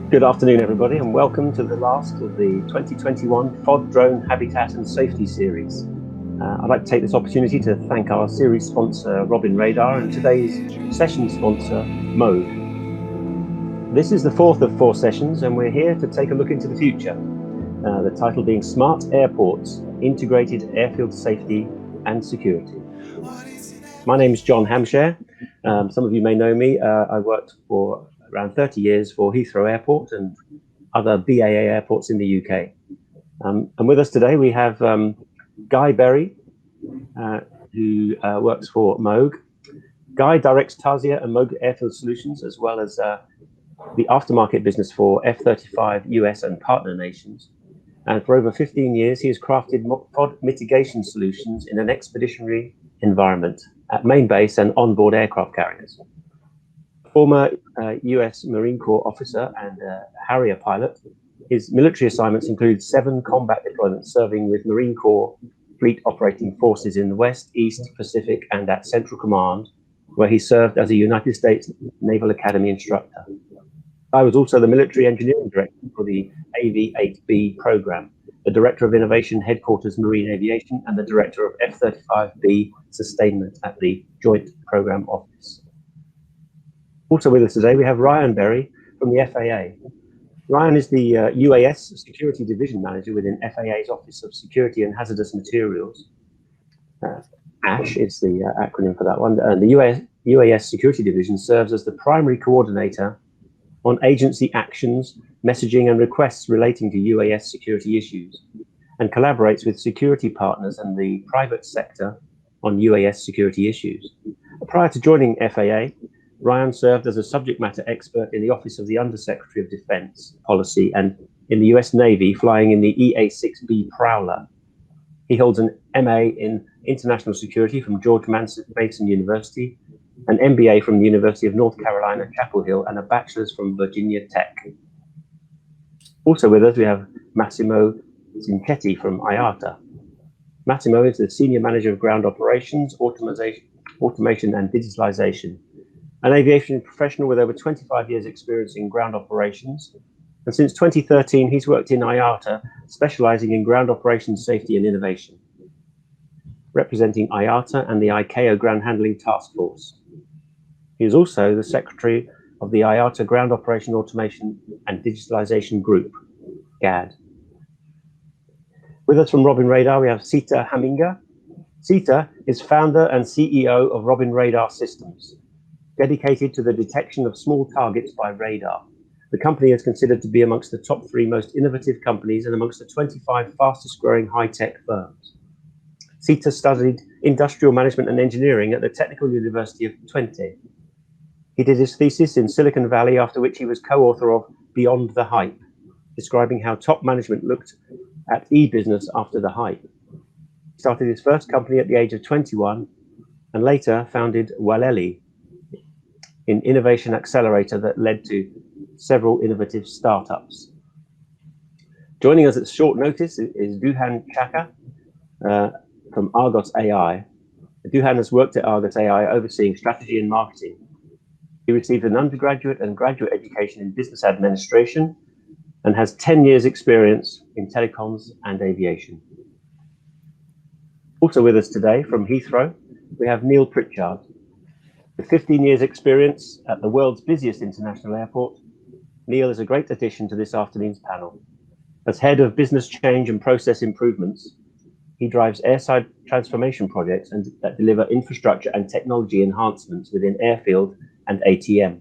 Good afternoon, everybody, and welcome to the last of the 2021 FOD Drone Habitat and Safety Series. I'd like to take this opportunity to thank our series sponsor, Robin Radar, and today's session sponsor, Moog. This is the fourth of 4 sessions, and we're here to take a look into the future. The title being Smart Airports, Integrated Airfield Safety and Security. My name is John Hampshire. Some of you may know me. I worked for around 30 years for Heathrow Airport and other BAA airports in the UK. And with us today, we have Guy Berry, who works for Moog. Guy directs Tasia and Moog Airfield Solutions, as well as the aftermarket business for F-35 and partner nations. And for over 15 years, he has crafted FOD mitigation solutions in an expeditionary environment at main base and onboard aircraft carriers. Former US Marine Corps officer and Harrier pilot, his military assignments include 7 combat deployments serving with Marine Corps fleet operating forces in the West, East, Pacific, and at Central Command, where he served as a United States Naval Academy instructor. I was also the military engineering director for the AV-8B program, the director of innovation headquarters Marine Aviation, and the director of F-35B sustainment at the Joint Program Office. Also with us today, we have Ryan Berry from the FAA. Ryan is the UAS Security Division Manager within FAA's Office of Security and Hazardous Materials. ASH is the acronym for that one. The UAS Security Division serves as the primary coordinator on agency actions, messaging and requests relating to UAS security issues, and collaborates with security partners and the private sector on UAS security issues. Prior to joining FAA, Ryan served as a subject matter expert in the Office of the Undersecretary of Defense Policy and in the US Navy, flying in the EA-6B Prowler. He holds an MA in International Security from George Mason University, an MBA from the University of North Carolina, Chapel Hill, and a bachelor's from Virginia Tech. Also with us, we have Massimo Cinchetti from IATA. Massimo is the Senior Manager of Ground Operations, Automation and Digitalization, an aviation professional with over 25 years experience in ground operations. And since 2013, he's worked in IATA, specializing in ground operations, safety and innovation, representing IATA and the ICAO Ground Handling Task Force. He is also the Secretary of the IATA Ground Operation Automation and Digitalization Group, GAD. With us from Robin Radar, we have Sita Haminga. Sita is founder and CEO of Robin Radar Systems, dedicated to the detection of small targets by radar. The company is considered to be amongst the top 3 most innovative companies and amongst the 25 fastest growing high-tech firms. Sita studied industrial management and engineering at the Technical University of Twente. He did his thesis in Silicon Valley, after which he was co-author of Beyond the Hype, describing how top management looked at e-business after the hype. He started his first company at the age of 21 and later founded Waleli, an innovation accelerator that led to several innovative startups. Joining us at short notice is Duhan Chaka from Argos AI. Duhan has worked at Argos AI overseeing strategy and marketing. He received an undergraduate and graduate education in business administration and has 10 years experience in telecoms and aviation. Also with us today from Heathrow, we have Neil Pritchard. With 15 years experience at the world's busiest international airport, Neil is a great addition to this afternoon's panel. As head of business change and process improvements, he drives airside transformation projects that deliver infrastructure and technology enhancements within airfield and ATM.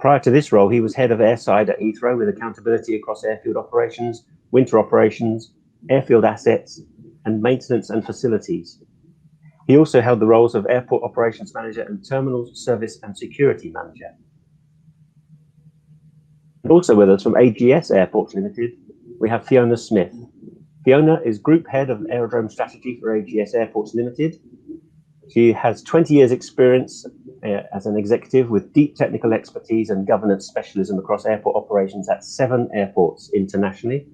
Prior to this role, he was head of Airside at Heathrow with accountability across airfield operations, winter operations, airfield assets, and maintenance and facilities. He also held the roles of Airport Operations Manager and Terminal Service and Security Manager. And also with us from AGS Airports Limited, we have Fiona Smith. Fiona is Group Head of Aerodrome Strategy for AGS Airports Limited. She has 20 years experience as an executive with deep technical expertise and governance specialism across airport operations at 7 airports internationally,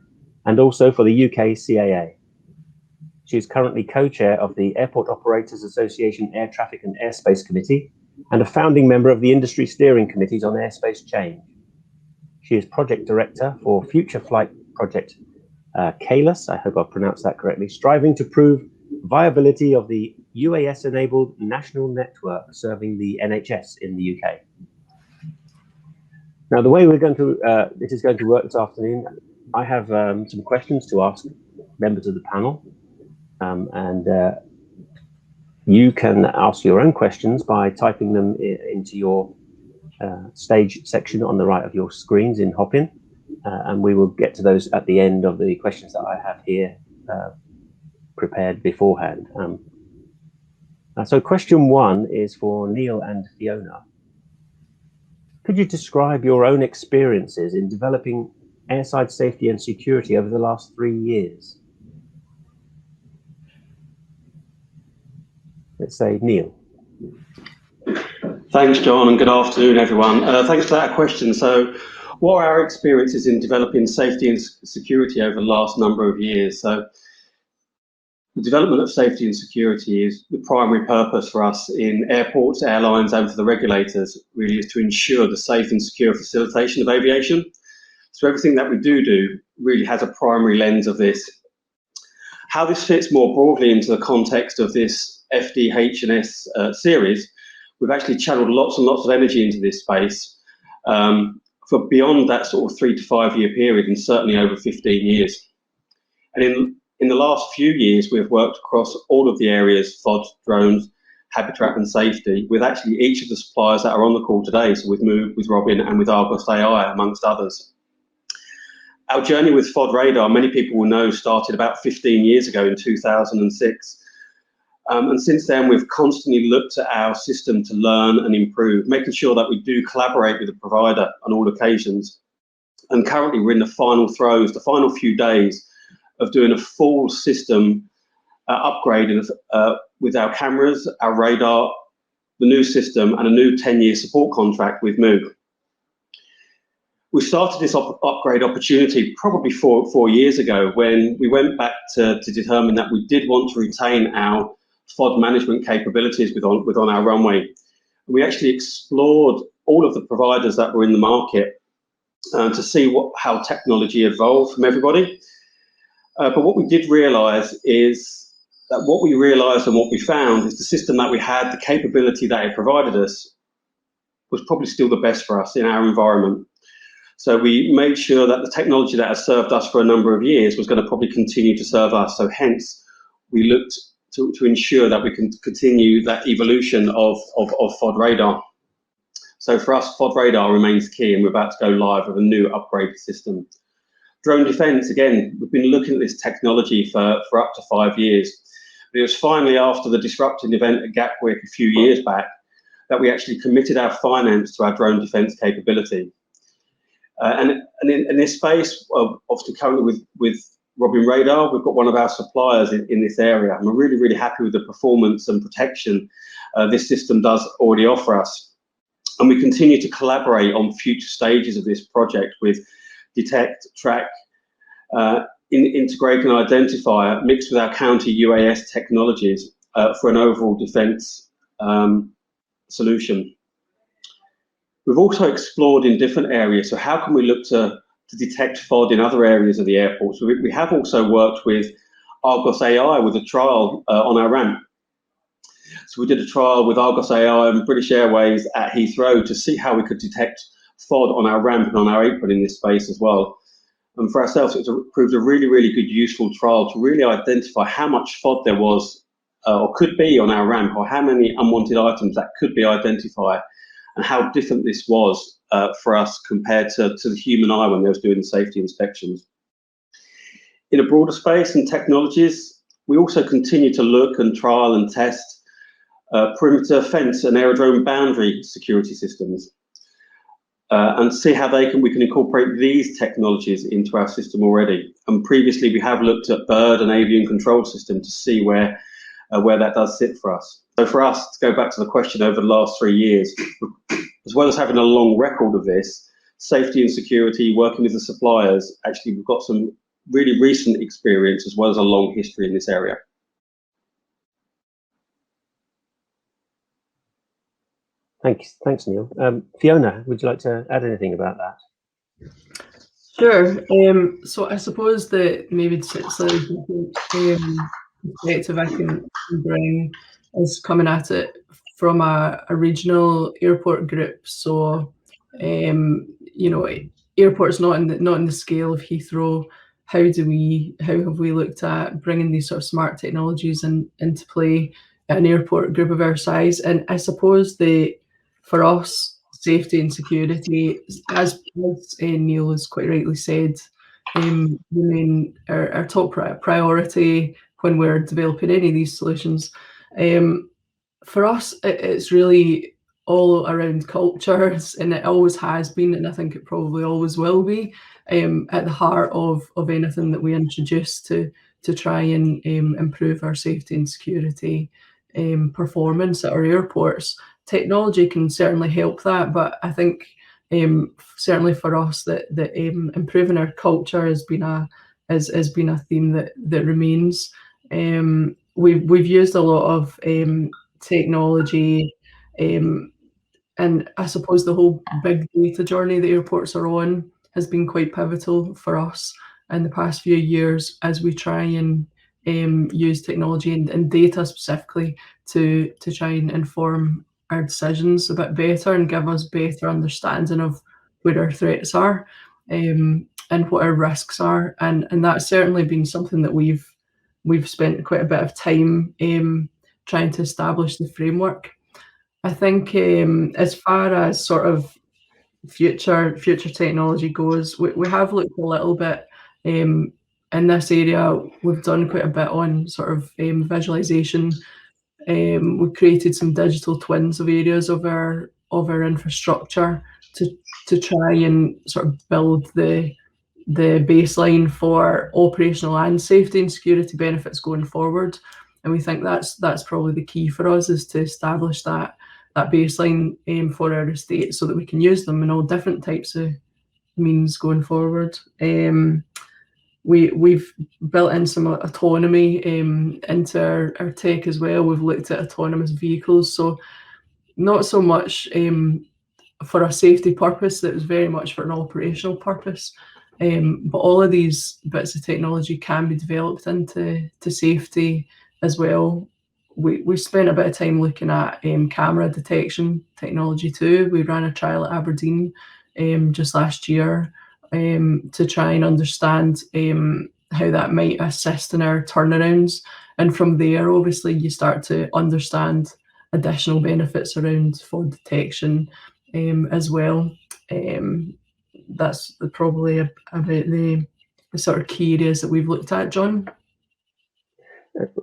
and also for the UK CAA. She is currently co-chair of the Airport Operators Association Air Traffic and Airspace Committee and a founding member of the industry steering committees on airspace change. She is Project Director for Future Flight Project CALUS, I hope I pronounced that correctly, striving to prove viability of the UAS-enabled national network serving the NHS in the UK. Now, the way this is going to work this afternoon, I have some questions to ask members of the panel, and you can ask your own questions by typing them into your stage section on the right of your screens in Hopin, and we will get to those at the end of the questions that I have here prepared beforehand. So question one is for Neil and Fiona. Could you describe your own experiences in developing airside safety and security over the last 3 years? Let's say Neil. Thanks, John, and good afternoon, everyone. Thanks for that question. So, what are our experiences in developing safety and security over the last number of years? So, the development of safety and security is the primary purpose for us in airports, airlines, and for the regulators, really, is to ensure the safe and secure facilitation of aviation. So everything that we do really has a primary lens of this. How this fits more broadly into the context of this Fdh&S series, we've actually channeled lots and lots of energy into this space for beyond that sort of 3 to 5 year period, and certainly over 15 years. And in the last few years, we've worked across all of the areas, FOD, drones, habitat and safety, with actually each of the suppliers that are on the call today, so with Moog, with Robin, and with Argos AI, amongst others. Our journey with FOD radar, many people will know, started about 15 years ago in 2006. And since then, we've constantly looked at our system to learn and improve, making sure that we do collaborate with the provider on all occasions. And currently, we're in the final throes, the final few days of doing a full system upgrade with our cameras, our radar, the new system, and a new 10-year support contract with Moog. We started this upgrade opportunity probably four years ago, when we went back to determine that we did want to retain our FOD management capabilities within our runway. We actually explored all of the providers that were in the market to see how technology evolved from everybody. But what we did realise is that what we realised and what we found is the system that we had, the capability that it provided us, was probably still the best for us in our environment. So we made sure that the technology that has served us for a number of years was going to probably continue to serve us. So hence, we looked to ensure that we can continue that evolution of FOD radar. So for us, FOD radar remains key, and we're about to go live with a new upgraded system. Drone defence, again, we've been looking at this technology for up to 5 years. But it was finally after the disrupting event at Gatwick a few years back that we actually committed our finance to our drone defence capability. And in this space, obviously currently with Robin Radar, we've got one of our suppliers in this area, and we're really, really happy with the performance and protection this system does already offer us. And we continue to collaborate on future stages of this project with detect, track, integrate and identify, mixed with our counter UAS technologies for an overall defence solution. We've also explored in different areas, so how can we look to detect FOD in other areas of the airport? So we have also worked with Argos AI with a trial on our ramp. So we did a trial with Argos AI and British Airways at Heathrow to see how we could detect FOD on our ramp and on our apron in this space as well. And for ourselves, it proved a really, really good, useful trial to really identify how much FOD there was or could be on our ramp, or how many unwanted items that could be identified, and how different this was for us compared to the human eye when they was doing the safety inspections. In a broader space and technologies, we also continue to look and trial and test perimeter fence and aerodrome boundary security systems and see how we can incorporate these technologies into our system already. And previously we have looked at bird and avian control system to see where that does sit for us. So for us, to go back to the question over the last 3 years, as well as having a long record of this, safety and security, working with the suppliers, actually we've got some really recent experience as well as a long history in this area. Thanks, Neil. Fiona, would you like to add anything about that? Sure. So I suppose that maybe slightly different perspective I can bring is coming at it from a regional airport group. So, you know, airports not in the scale of Heathrow. How have we looked at bringing these sort of smart technologies into play at an airport group of our size? And I suppose for us, safety and security, as Neil has quite rightly said, remain our top priority when we're developing any of these solutions. For us, it's really all around cultures, and it always has been, and I think it probably always will be, at the heart of anything that we introduce to try and improve our safety and security performance at our airports. Technology can certainly help that, but I think certainly for us that improving our culture has been a theme that remains. We've used a lot of technology, and I suppose the whole big data journey that airports are on has been quite pivotal for us in the past few years as we try and use technology and data specifically to try and inform our decisions a bit better and give us better understanding of where our threats are, and what our risks are, and that's certainly been something that we've spent quite a bit of time trying to establish the framework. I think as far as sort of future technology goes, we have looked a little bit in this area. We've done quite a bit on sort of visualization. We've created some digital twins of areas of our infrastructure to try and sort of build the baseline for operational and safety and security benefits going forward. And we think that's probably the key for us, is to establish that baseline for our estate so that we can use them in all different types of means going forward. We've built in some autonomy into our tech as well. We've looked at autonomous vehicles, so not so much for a safety purpose, that was very much for an operational purpose. But all of these bits of technology can be developed into safety as well. We spent a bit of time looking at camera detection technology too. We ran a trial at Aberdeen just last year to try and understand how that might assist in our turnarounds. And from there, obviously, you start to understand additional benefits around fraud detection as well. That's probably about the sort of key areas that we've looked at, John.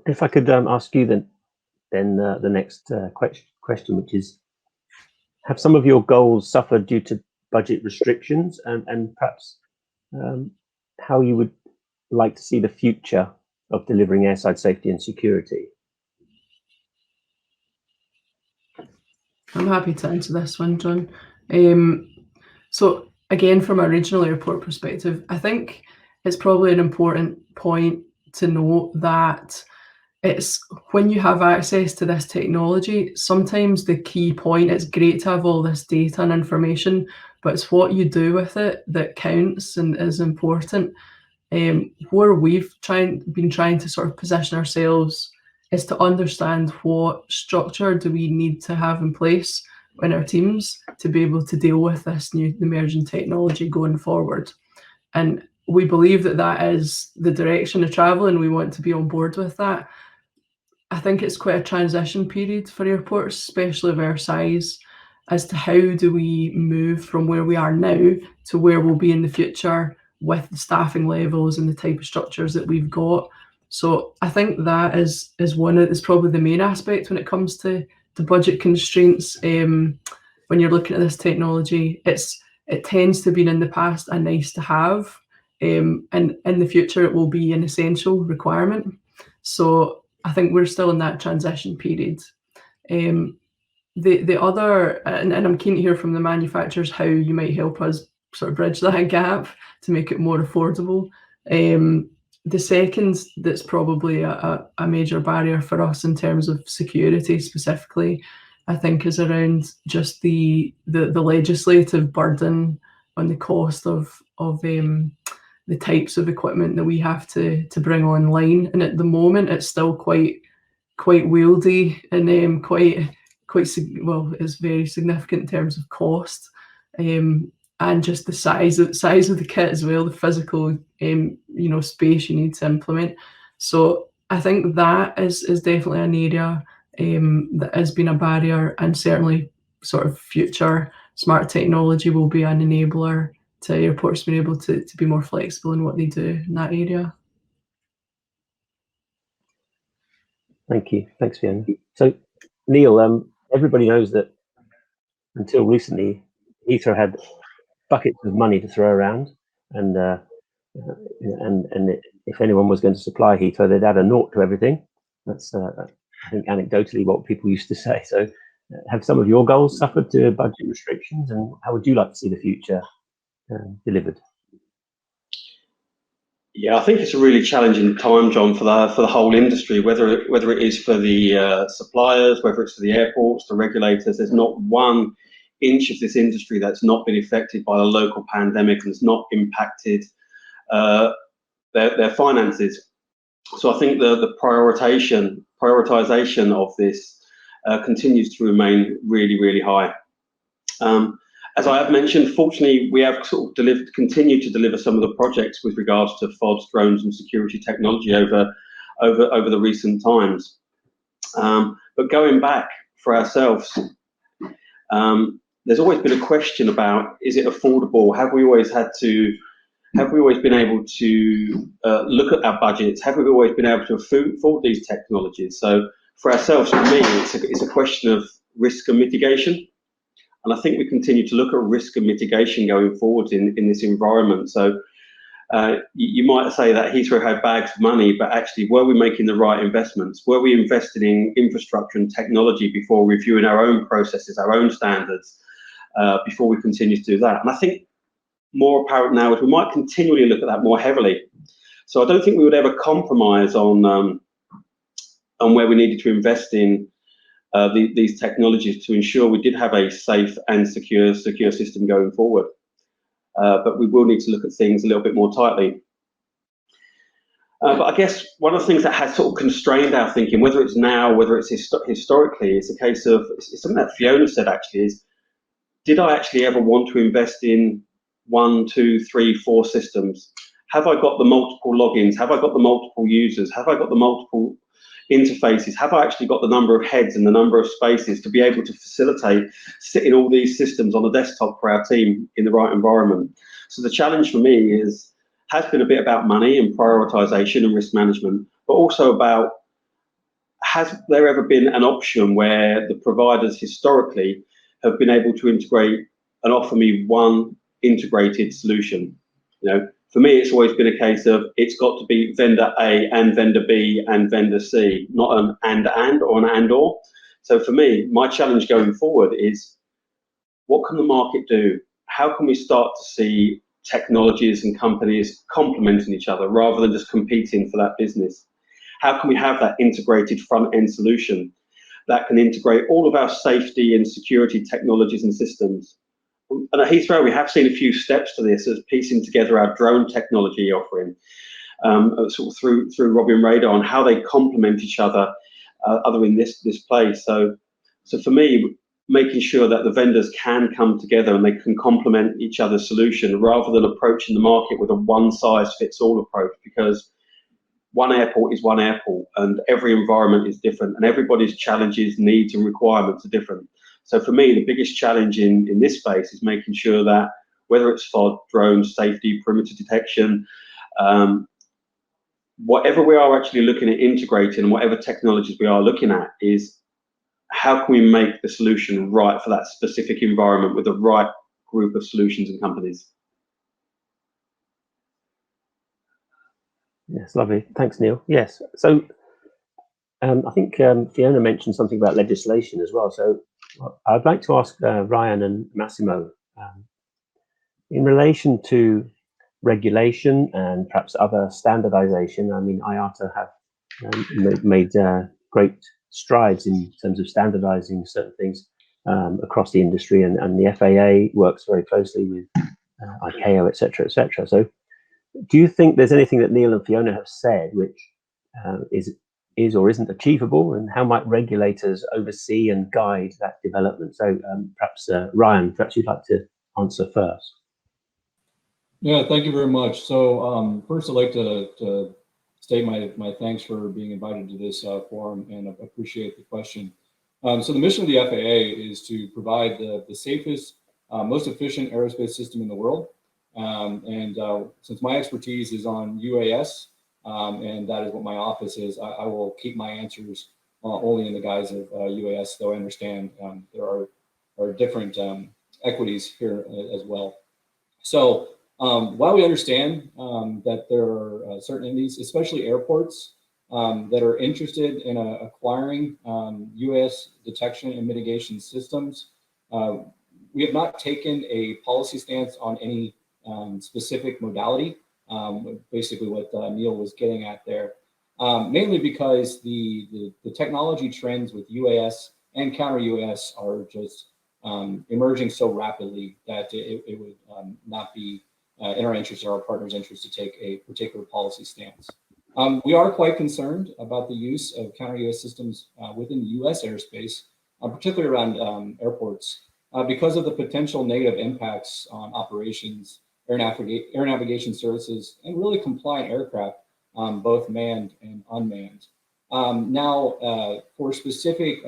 If I could ask you then the next question, which is, have some of your goals suffered due to budget restrictions, and perhaps how you would like to see the future of delivering airside safety and security? I'm happy to answer this one, John. So again, from a regional airport perspective, I think it's probably an important point to note that it's when you have access to this technology, sometimes the key point, it's great to have all this data and information, but it's what you do with it that counts and is important. Where we've been trying to sort of position ourselves is to understand what structure do we need to have in place in our teams to be able to deal with this new emerging technology going forward. And we believe that that is the direction of travel, and we want to be on board with that. I think it's quite a transition period for airports, especially of our size, as to how do we move from where we are now to where we'll be in the future with the staffing levels and the type of structures that we've got. So I think that is probably the main aspect when it comes to budget constraints. When you're looking at this technology, it tends to be in the past a nice to have, and in the future it will be an essential requirement. So I think we're still in that transition period. The other, and I'm keen to hear from the manufacturers how you might help us sort of bridge that gap to make it more affordable. The second that's probably a major barrier for us in terms of security specifically, I think, is around just the legislative burden the cost of the types of equipment that we have to bring online. And at the moment, it's still quite wieldy and well, it's very significant in terms of cost, and just the size of the kit as well, the physical space you need to implement. So I think that is definitely an area that has been a barrier, and certainly sort of future smart technology will be an enabler to airports being able to be more flexible in what they do in that area. Thank you. Thanks, Fiona. So, Neil, everybody knows that until recently, Heathrow had buckets of money to throw around, and if anyone was going to supply Heathrow, they'd add a naught to everything. That's, I think, anecdotally what people used to say. So, have some of your goals suffered to budget restrictions, and how would you like to see the future delivered? Yeah, I think it's a really challenging time, John, for the whole industry. Whether it is for the suppliers, whether it's for the airports, the regulators, there's not one inch of this industry that's not been affected by the local pandemic and has not impacted their finances. So I think the prioritization of this continues to remain really, really high. As I have mentioned, fortunately, we have sort of continued to deliver some of the projects with regards to FODs, drones, and security technology over the recent times. But going back for ourselves, there's always been a question about: is it affordable? Have we always been able to look at our budgets? Have we always been able to afford these technologies? So for ourselves, for me, it's a question of risk and mitigation. And I think we continue to look at risk and mitigation going forward in this environment. So you might say that Heathrow had bags of money, but actually, were we making the right investments? Were we investing in infrastructure and technology before reviewing our own processes, our own standards, before we continue to do that? And I think more apparent now is we might continually look at that more heavily. So I don't think we would ever compromise on where we needed to invest in these technologies to ensure we did have a safe and secure system going forward. But we will need to look at things a little bit more tightly. But I guess one of the things that has sort of constrained our thinking, whether it's now, whether it's historically, it's a case of, it's something that Fiona said actually, is did I actually ever want to invest in 1, 2, 3, 4 systems? Have I got the multiple logins? Have I got the multiple users? Have I got the multiple interfaces? Have I actually got the number of heads and the number of spaces to be able to facilitate sitting all these systems on the desktop for our team in the right environment? So the challenge for me has been a bit about money and prioritization and risk management, but also about, has there ever been an option where the providers historically have been able to integrate and offer me one integrated solution? For me, it's always been a case of it's got to be vendor A and vendor B and vendor C, not an and or an and/or. So for me, my challenge going forward is, what can the market do? How can we start to see technologies and companies complementing each other rather than just competing for that business? How can we have that integrated front-end solution that can integrate all of our safety and security technologies and systems? And at Heathrow, we have seen a few steps to this as piecing together our drone technology offering, sort of through Robin Radar, and how they complement each other in this place. So for me, making sure that the vendors can come together and they can complement each other's solution rather than approaching the market with a one-size-fits-all approach, because one airport is one airport and every environment is different and everybody's challenges, needs and requirements are different. So for me, the biggest challenge in this space is making sure that whether it's FOD, drones, safety, perimeter detection, whatever we are actually looking at integrating and whatever technologies we are looking at, is how can we make the solution right for that specific environment with the right group of solutions and companies. Yes, lovely. Thanks, Neil. Yes. So I think Fiona mentioned something about legislation as well. So I'd like to ask Ryan and Massimo, in relation to regulation and perhaps other standardization. I mean, IATA have made great strides in terms of standardizing certain things across the industry, and the FAA works very closely with ICAO, etc., etc. So, do you think there's anything that Neil and Fiona have said which is or isn't achievable, and how might regulators oversee and guide that development? So, perhaps Ryan, perhaps you'd like to answer first. Yeah, thank you very much. So first, I'd like to state my thanks for being invited to this forum, and I appreciate the question. So the mission of the FAA is to provide the safest, most efficient aerospace system in the world. Since my expertise is on UAS, and that is what my office is, I will keep my answers only in the guise of UAS, though I understand there are different equities here as well. So while we understand that there are certain entities, especially airports, that are interested in acquiring UAS detection and mitigation systems, we have not taken a policy stance on any specific modality, basically what Neil was getting at there, mainly because the technology trends with UAS and counter UAS are just emerging so rapidly that it would not be in our interest or our partners' interest to take a particular policy stance. We are quite concerned about the use of counter UAS systems within the US airspace, particularly around airports, because of the potential negative impacts on operations, air navigation services, and really compliant aircraft, both manned and unmanned. Now, for specific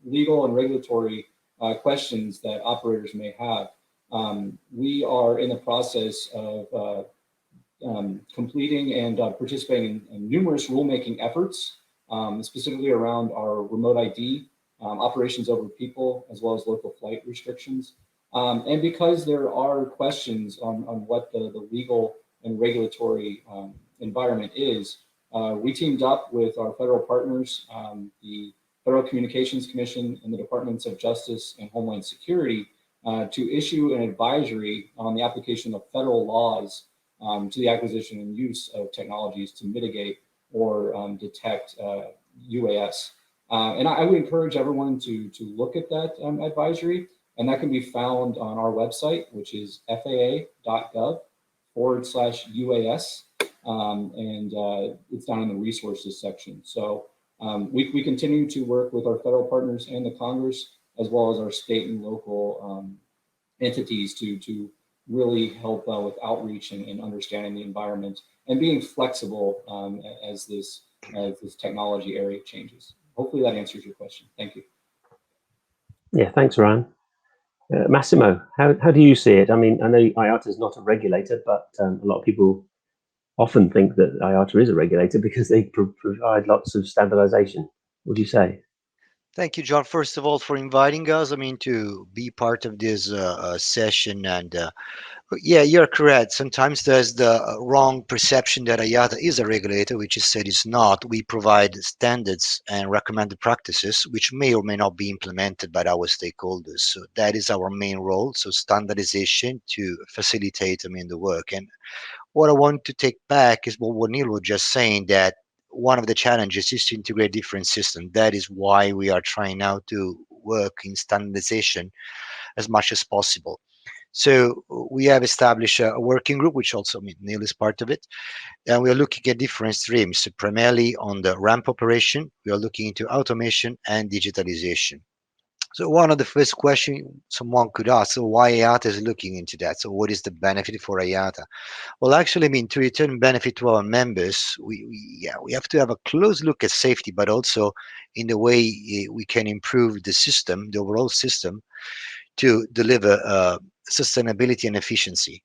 legal and regulatory questions that operators may have, we are in the process of completing and participating in numerous rulemaking efforts, specifically around our remote ID, operations over people, as well as local flight restrictions. And because there are questions on what the legal and regulatory environment is, we teamed up with our federal partners, the Federal Communications Commission and the Departments of Justice and Homeland Security, to issue an advisory on the application of federal laws to the acquisition and use of technologies to mitigate or detect UAS. And I would encourage everyone to look at that advisory, and that can be found on our website, which is faa.gov/UAS, and it's down in the resources section. So we continue to work with our federal partners and the Congress, as well as our state and local entities to really help with outreach and understanding the environment and being flexible as this technology area changes. Hopefully that answers your question. Thank you. Yeah, thanks, Ryan. Massimo, how do you see it? I mean, I know IATA is not a regulator, but a lot of people often think that IATA is a regulator because they provide lots of standardization. What do you say? Thank you, John, first of all, for inviting us, to be part of this session. And yeah, you're correct. Sometimes there's the wrong perception that IATA is a regulator, which is said it's not. We provide standards and recommended practices, which may or may not be implemented by our stakeholders. So that is our main role. So standardization to facilitate, the work. And what I want to take back is what Neil was just saying, that one of the challenges is to integrate different systems. That is why we are trying now to work in standardization as much as possible. So we have established a working group, which also Neil is part of it, and we are looking at different streams. So primarily on the ramp operation, we are looking into automation and digitalization. So one of the first questions someone could ask, so why IATA is looking into that? So what is the benefit for IATA? Well, actually, to return benefit to our members, we have to have a close look at safety, but also in the way we can improve the system, the overall system, to deliver sustainability and efficiency.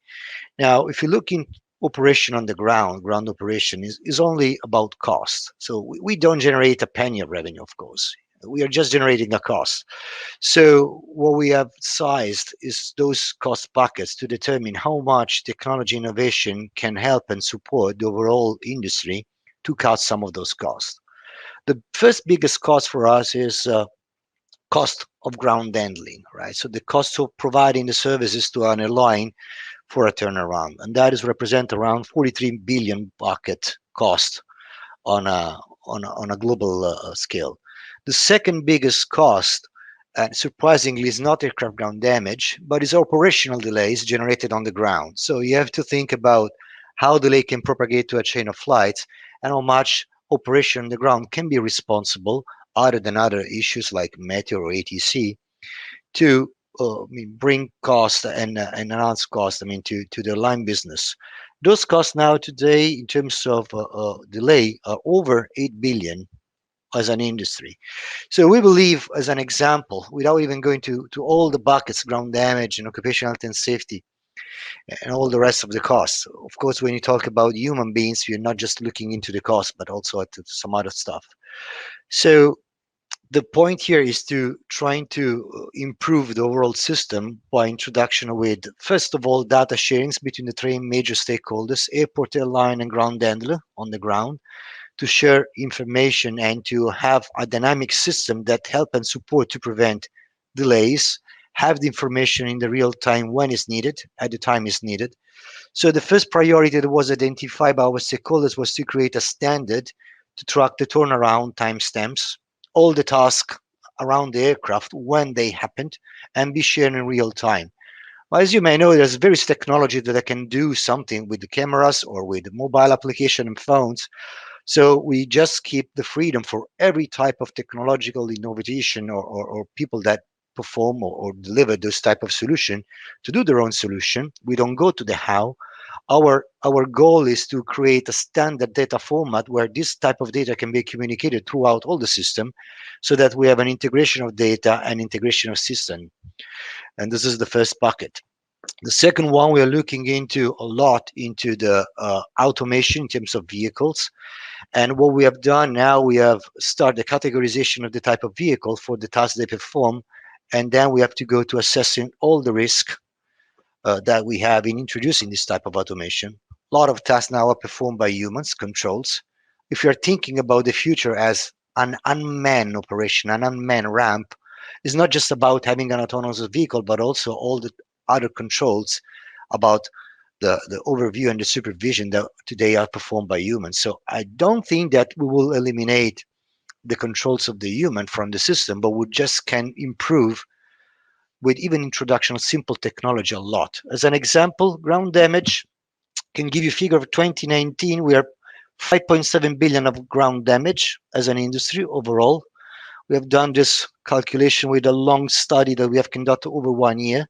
Now, if you look in operation on the ground operation is only about cost. So we don't generate a penny of revenue, of course. We are just generating a cost. So what we have sized is those cost buckets to determine how much technology innovation can help and support the overall industry to cut some of those costs. The first biggest cost for us is cost of ground handling, right? So the cost of providing the services to an airline for a turnaround, and that is represent around 43 billion bucket cost on a global scale. The second biggest cost and surprisingly is not aircraft ground damage, but is operational delays generated on the ground. So you have to think about how delay can propagate to a chain of flights and how much operation on the ground can be responsible, other than other issues like meteor or ATC, to bring cost and enhance cost, to the line business. Those costs now today, in terms of delay, are over 8 billion as an industry. So we believe, as an example, without even going to all the buckets, ground damage and occupational health and safety, and all the rest of the costs. Of course, when you talk about human beings, you're not just looking into the cost, but also at some other stuff. So the point here is to trying to improve the overall system by introduction with, first of all, data sharings between the three major stakeholders, airport, airline, and ground handler on the ground, to share information and to have a dynamic system that help and support to prevent delays, have the information in the real time when it's needed, at the time it's needed. So the first priority that was identified by our stakeholders was to create a standard to track the turnaround timestamps, all the tasks around the aircraft when they happened, and be shared in real time. Well, as you may know, there's various technology that can do something with the cameras or with the mobile application and phones. So we just keep the freedom for every type of technological innovation, or people that perform or deliver those type of solution, to do their own solution. We don't go to the how. Our goal is to create a standard data format where this type of data can be communicated throughout all the system, so that we have an integration of data and integration of system. And this is the first bucket. The second one, we are looking into a lot into the automation in terms of vehicles. And what we have done now, we have started the categorization of the type of vehicle for the tasks they perform. And then we have to go to assessing all the risk that we have in introducing this type of automation. A lot of tasks now are performed by humans, controls. If you're thinking about the future as an unmanned operation, an unmanned ramp, it's not just about having an autonomous vehicle, but also all the other controls about the overview and the supervision that today are performed by humans. So I don't think that we will eliminate the controls of the human from the system, but we just can improve with even introduction of simple technology a lot. As an example, ground damage can give you a figure of 2019. We are 5.7 billion of ground damage as an industry overall. We have done this calculation with a long study that we have conducted over 1 year.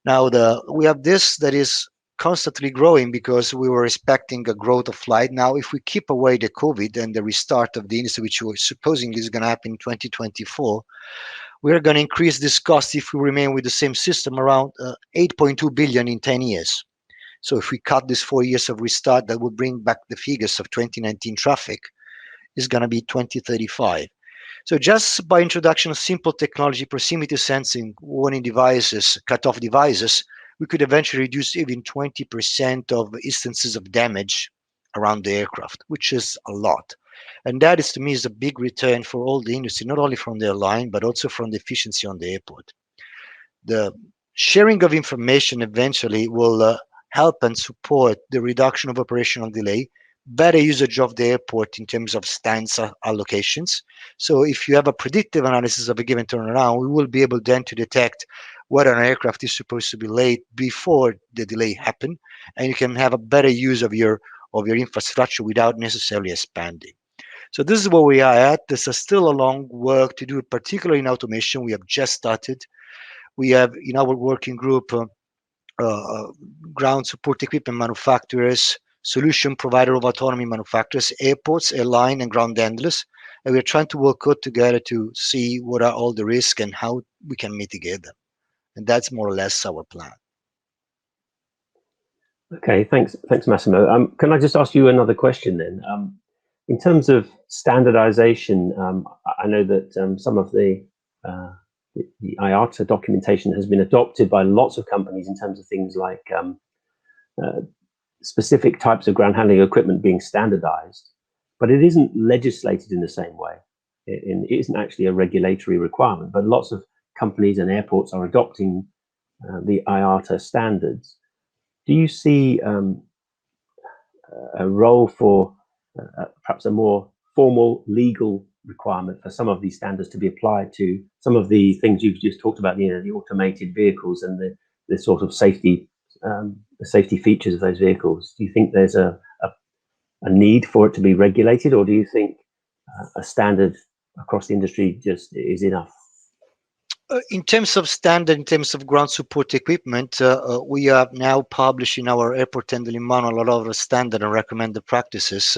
Now we have this that is constantly growing because we were expecting a growth of flight. Now, if we keep away the COVID and the restart of the industry, which was supposedly is going to happen in 2024, we are going to increase this cost if we remain with the same system around 8.2 billion in 10 years. So if we cut this 4 years of restart, that will bring back the figures of 2019 traffic, is going to be 2035. So just by introduction of simple technology, proximity sensing, warning devices, cutoff devices, we could eventually reduce even 20% of instances of damage around the aircraft, which is a lot. And that is, to me, is a big return for all the industry, not only from the airline, but also from the efficiency on the airport. The sharing of information eventually will help and support the reduction of operational delay, better usage of the airport in terms of stance allocations. So if you have a predictive analysis of a given turnaround, we will be able then to detect whether an aircraft is supposed to be late before the delay happen, and you can have a better use of your infrastructure without necessarily expanding. So this is where we are at. There's still a long work to do, particularly in automation. We have just started. We have in our working group ground support equipment manufacturers, solution provider of autonomy manufacturers, airports, airline, and ground handlers. And we're trying to work out together to see what are all the risks and how we can mitigate them. And that's more or less our plan. Okay, thanks, Massimo. Can I just ask you another question then? In terms of standardization, I know that some of the IATA documentation has been adopted by lots of companies in terms of things like specific types of ground handling equipment being standardized, but it isn't legislated in the same way. It isn't actually a regulatory requirement, but lots of companies and airports are adopting the IATA standards. Do you see a role for perhaps a more formal legal requirement for some of these standards to be applied to some of the things you've just talked about, the automated vehicles and the sort of safety features of those vehicles? Do you think there's a need for it to be regulated, or do you think a standard across the industry just is enough? In terms of standard, in terms of ground support equipment, we are now publishing our airport handling manual a lot of standard and recommended practices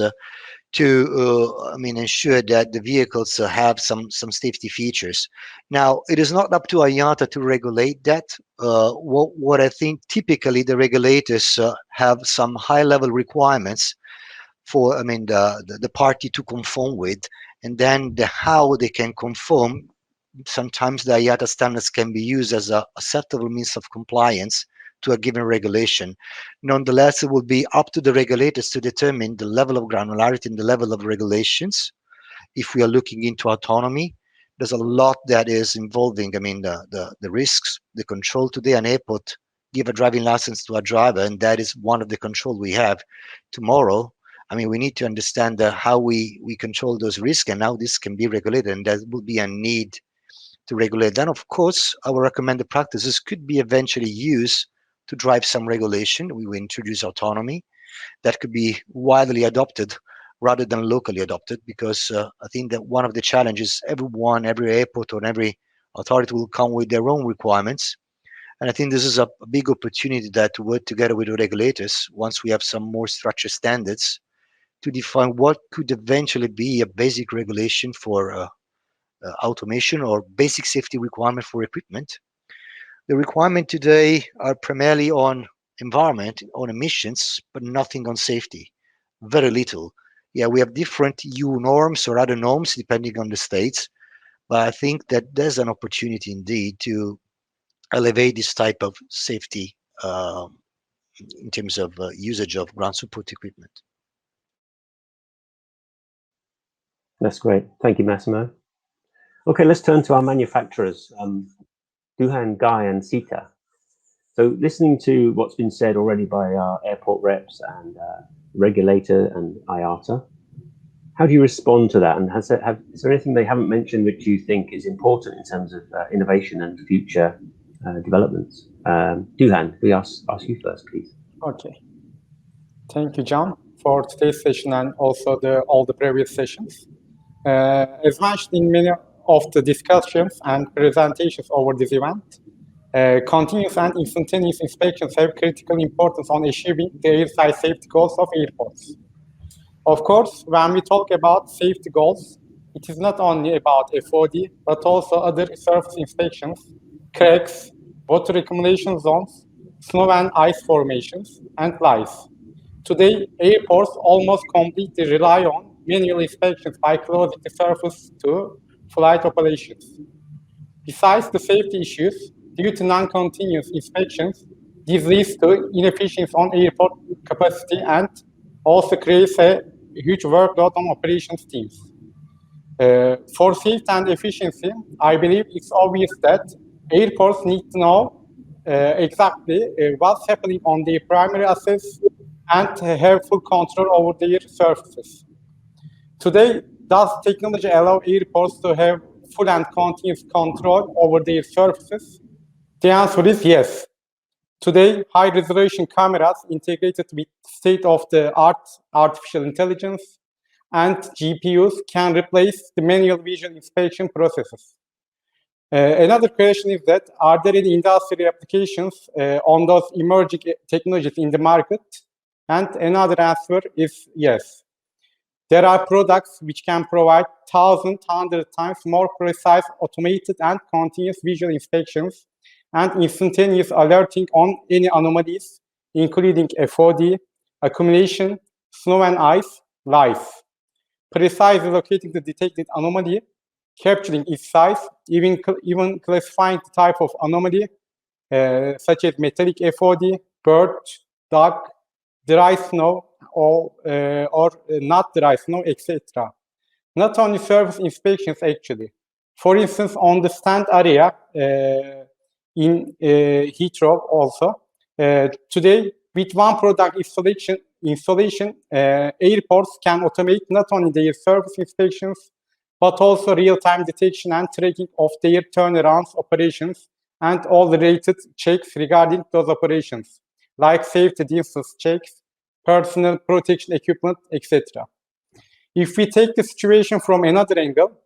to ensure that the vehicles have some safety features. Now, it is not up to IATA to regulate that. What I think typically the regulators have some high-level requirements for the party to conform with, and then how they can conform. Sometimes the IATA standards can be used as a acceptable means of compliance to a given regulation. Nonetheless, it will be up to the regulators to determine the level of granularity and the level of regulations. If we are looking into autonomy, there's a lot that is involving, the risks, the control. Today, an airport give a driving license to a driver, and that is one of the control we have. Tomorrow, we need to understand how we control those risks and how this can be regulated, and there will be a need to regulate. Then, of course, our recommended practices could be eventually used to drive some regulation. We will introduce autonomy that could be widely adopted rather than locally adopted, because I think that one of the challenges, every airport or every authority will come with their own requirements. And I think this is a big opportunity that to work together with the regulators once we have some more structured standards to define what could eventually be a basic regulation for automation or basic safety requirement for equipment. The requirement today are primarily on environment, on emissions, but nothing on safety. Very little. Yeah, we have different EU norms or other norms depending on the states, but I think that there's an opportunity indeed to elevate this type of safety in terms of usage of ground support equipment. That's great. Thank you, Massimo. Okay, let's turn to our manufacturers, Duhan, Guy, and Sita. So listening to what's been said already by our airport reps and regulator and IATA, how do you respond to that? And is there anything they haven't mentioned which you think is important in terms of innovation and future developments? Duhan, we ask you first, please. Okay. Thank you, John, for today's session and also all the previous sessions. As mentioned in many of the discussions and presentations over this event, continuous and instantaneous inspections have critical importance on achieving the airside safety goals of airports. Of course, when we talk about safety goals, it is not only about FOD, but also other surface inspections, cracks, water accumulation zones, snow and ice formations, and lice. Today, airports almost completely rely on manual inspections by closing the surface to flight operations. Besides the safety issues, due to non-continuous inspections, this leads to inefficiency on airport capacity and also creates a huge workload on operations teams. For safety and efficiency, I believe it's obvious that airports need to know exactly what's happening on their primary assets and have full control over their surfaces. Today, does technology allow airports to have full and continuous control over their surfaces? The answer is yes. Today, high-resolution cameras integrated with state-of-the-art artificial intelligence and GPUs can replace the manual visual inspection processes. Another question is that, are there any industrial applications on those emerging technologies in the market? And another answer is yes. There are products which can provide 1,100 times more precise automated and continuous visual inspections and instantaneous alerting on any anomalies, including FOD, accumulation, snow and ice, lice. Precisely locating the detected anomaly, capturing its size, even classifying the type of anomaly, such as metallic FOD, bird, duck, dry snow, or not dry snow, etc. Not only surface inspections, actually. For instance, on the stand area in Heathrow also, today, with one product installation, airports can automate not only their surface inspections, but also real-time detection and tracking of their turnarounds operations and all related checks regarding those operations, like safety distance checks, personal protection equipment, etc. If we take the situation from another angle,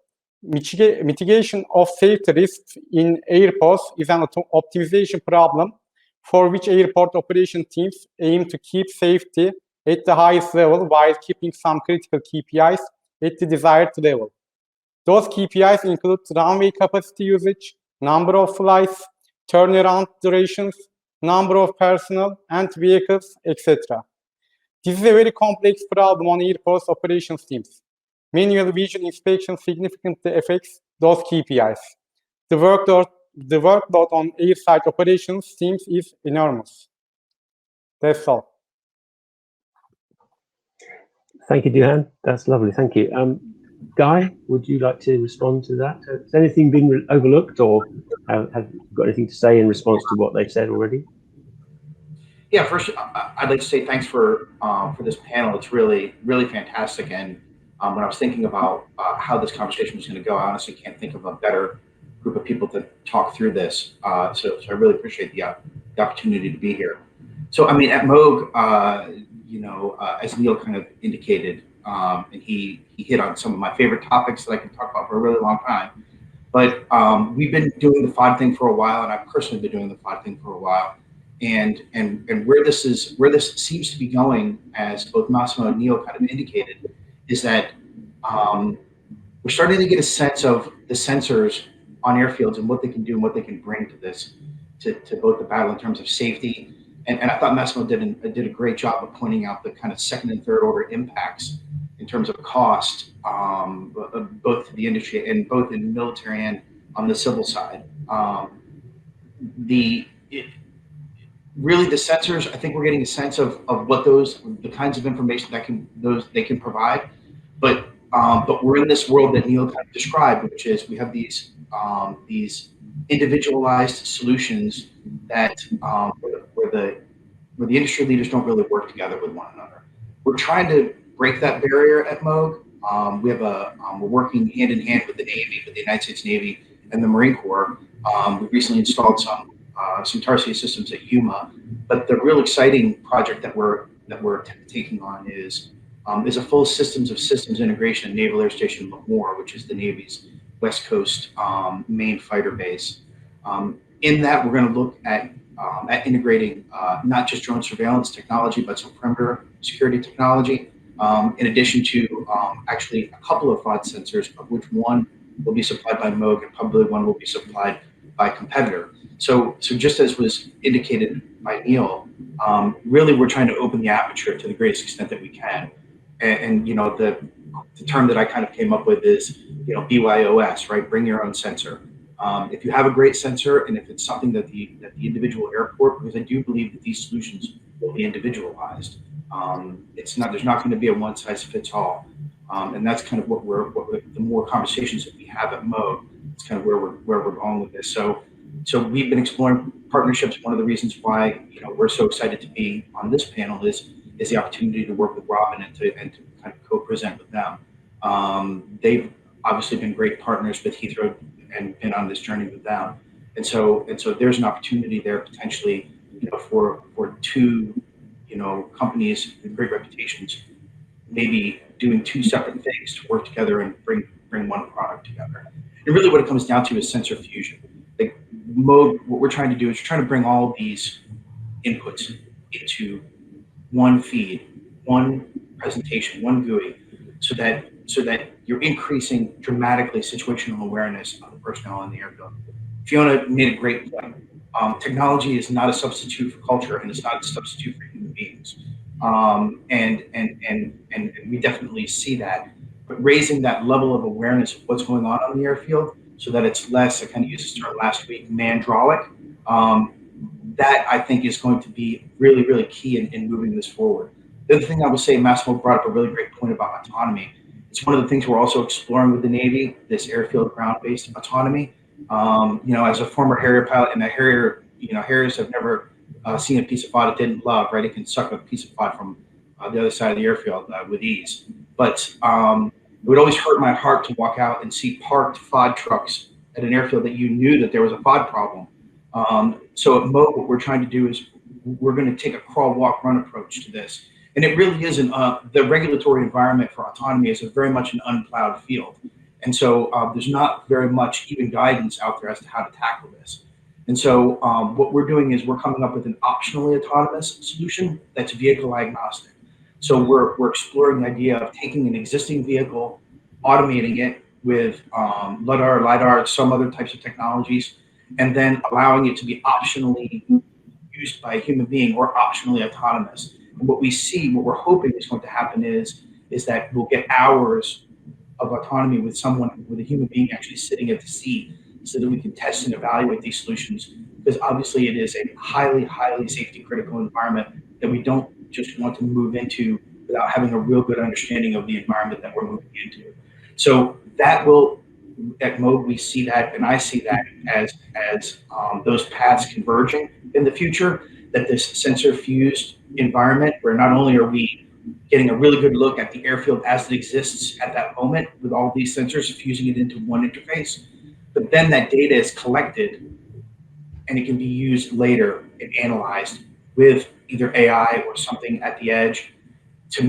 mitigation of safety risks in airports is an optimization problem for which airport operation teams aim to keep safety at the highest level while keeping some critical KPIs at the desired level. Those KPIs include runway capacity usage, number of flights, turnaround durations, number of personnel and vehicles, etc. This is a very complex problem on airports operations teams. Manual vision inspection significantly affects those KPIs. The workload on airside operations teams is enormous. That's all. Thank you, Duhan. That's lovely. Thank you. Guy, would you like to respond to that? Has anything been overlooked, or have you got anything to say in response to what they've said already? Yeah, first, I'd like to say thanks for this panel. It's really, really fantastic. And when I was thinking about how this conversation was going to go, I honestly can't think of a better group of people to talk through this. So I really appreciate the opportunity to be here. So, I mean, at Moog, as Neil kind of indicated, and he hit on some of my favorite topics that I can talk about for a really long time. But we've been doing the FOD thing for a while, and I've personally been doing the FOD thing for a while. And where this seems to be going, as both Massimo and Neil kind of indicated, is that we're starting to get a sense of the sensors on airfields and what they can do and what they can bring to this, to both the battle in terms of safety. And I thought Massimo did a great job of pointing out the kind of second and third order impacts in terms of cost, both to the industry and both in the military and on the civil side. Really, the sensors, I think we're getting a sense of what the kinds of information that they can provide, but we're in this world that Neil kind of described, which is we have these individualized solutions that where the industry leaders don't really work together with one another. We're trying to break that barrier at Moog. We're working hand in hand with the Navy, with the United States Navy and the Marine Corps. We recently installed some Tarsia systems at Yuma, but the real exciting project that we're taking on is a full systems integration at Naval Air Station Lemoore, which is the Navy's West Coast main fighter base. In that, we're going to look at integrating not just drone surveillance technology, but some perimeter security technology, in addition to actually a couple of FOD sensors, of which one will be supplied by Moog and probably one will be supplied by a competitor. So just as was indicated by Neil, really we're trying to open the aperture to the greatest extent that we can. And the term that I kind of came up with is, BYOS, right? Bring your own sensor. If you have a great sensor, and if it's something that the individual airport, because I do believe that these solutions will be individualized. There's not going to be a one size fits all. And that's kind of what the more conversations that we have at Moog, it's kind of where we're going with this. So we've been exploring partnerships. One of the reasons why we're so excited to be on this panel is the opportunity to work with Robin and to kind of co-present with them. They've obviously been great partners with Heathrow and been on this journey with them. And so there's an opportunity there potentially, for two, companies with great reputations, maybe doing two separate things to work together and bring one product together. And really what it comes down to is sensor fusion. Like Moog, what we're trying to do is we're trying to bring all these inputs into one feed, one presentation, one GUI, so that you're increasing dramatically situational awareness of the personnel in the airfield. Fiona made a great point. Technology is not a substitute for culture, and it's not a substitute for human beings. And we definitely see that. But raising that level of awareness of what's going on the airfield, so that it's less, I kind of used this term last week, mandralic, that I think is going to be really, really key in moving this forward. The other thing I would say, Massimo brought up a really great point about autonomy. It's one of the things we're also exploring with the Navy, this airfield ground-based autonomy. As a former Harrier pilot, and the Harrier, Harriers have never seen a piece of FOD it didn't love, right? It can suck a piece of FOD from the other side of the airfield with ease. But It would always hurt my heart to walk out and see parked FOD trucks at an airfield that you knew that there was a FOD problem. So at Moog, what we're trying to do is we're going to take a crawl, walk, run approach to this. And it really isn't, the regulatory environment for autonomy is very much an unplowed field. And so there's not very much even guidance out there as to how to tackle this. And so what we're doing is we're coming up with an optionally autonomous solution that's vehicle agnostic. So we're exploring the idea of taking an existing vehicle, automating it with LiDAR, some other types of technologies, and then allowing it to be optionally used by a human being or optionally autonomous. And what we're hoping is going to happen is that we'll get hours of autonomy with a human being actually sitting at the seat, so that we can test and evaluate these solutions. Because obviously it is a highly, highly safety critical environment that we don't just want to move into without having a real good understanding of the environment that we're moving into. So that will, at Moog, we see that, and I see that as those paths converging in the future, that this sensor fused environment where not only are we getting a really good look at the airfield as it exists at that moment with all these sensors, fusing it into one interface, but then that data is collected and it can be used later and analyzed with either AI or something at the edge to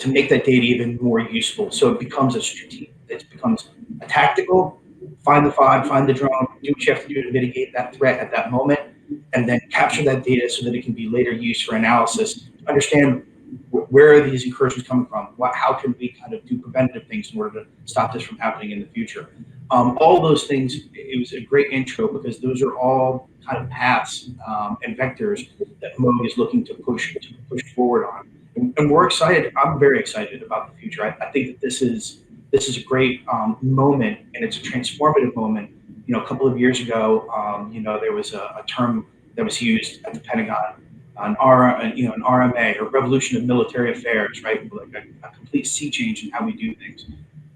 make that data even more useful. So it becomes a tactical, find the FOD, find the drone, do what you have to do to mitigate that threat at that moment, and then capture that data so that it can be later used for analysis, understand where are these incursions coming from? How can we kind of do preventative things in order to stop this from happening in the future? All those things, it was a great intro because those are all kind of paths and vectors that Moog is looking to push forward on. And we're excited. I'm very excited about the future. I think that this is a great moment, and it's a transformative moment. You know, a couple of years ago, there was a term that was used at the Pentagon, an RMA, or Revolution of Military Affairs, right? Like a complete sea change in how we do things.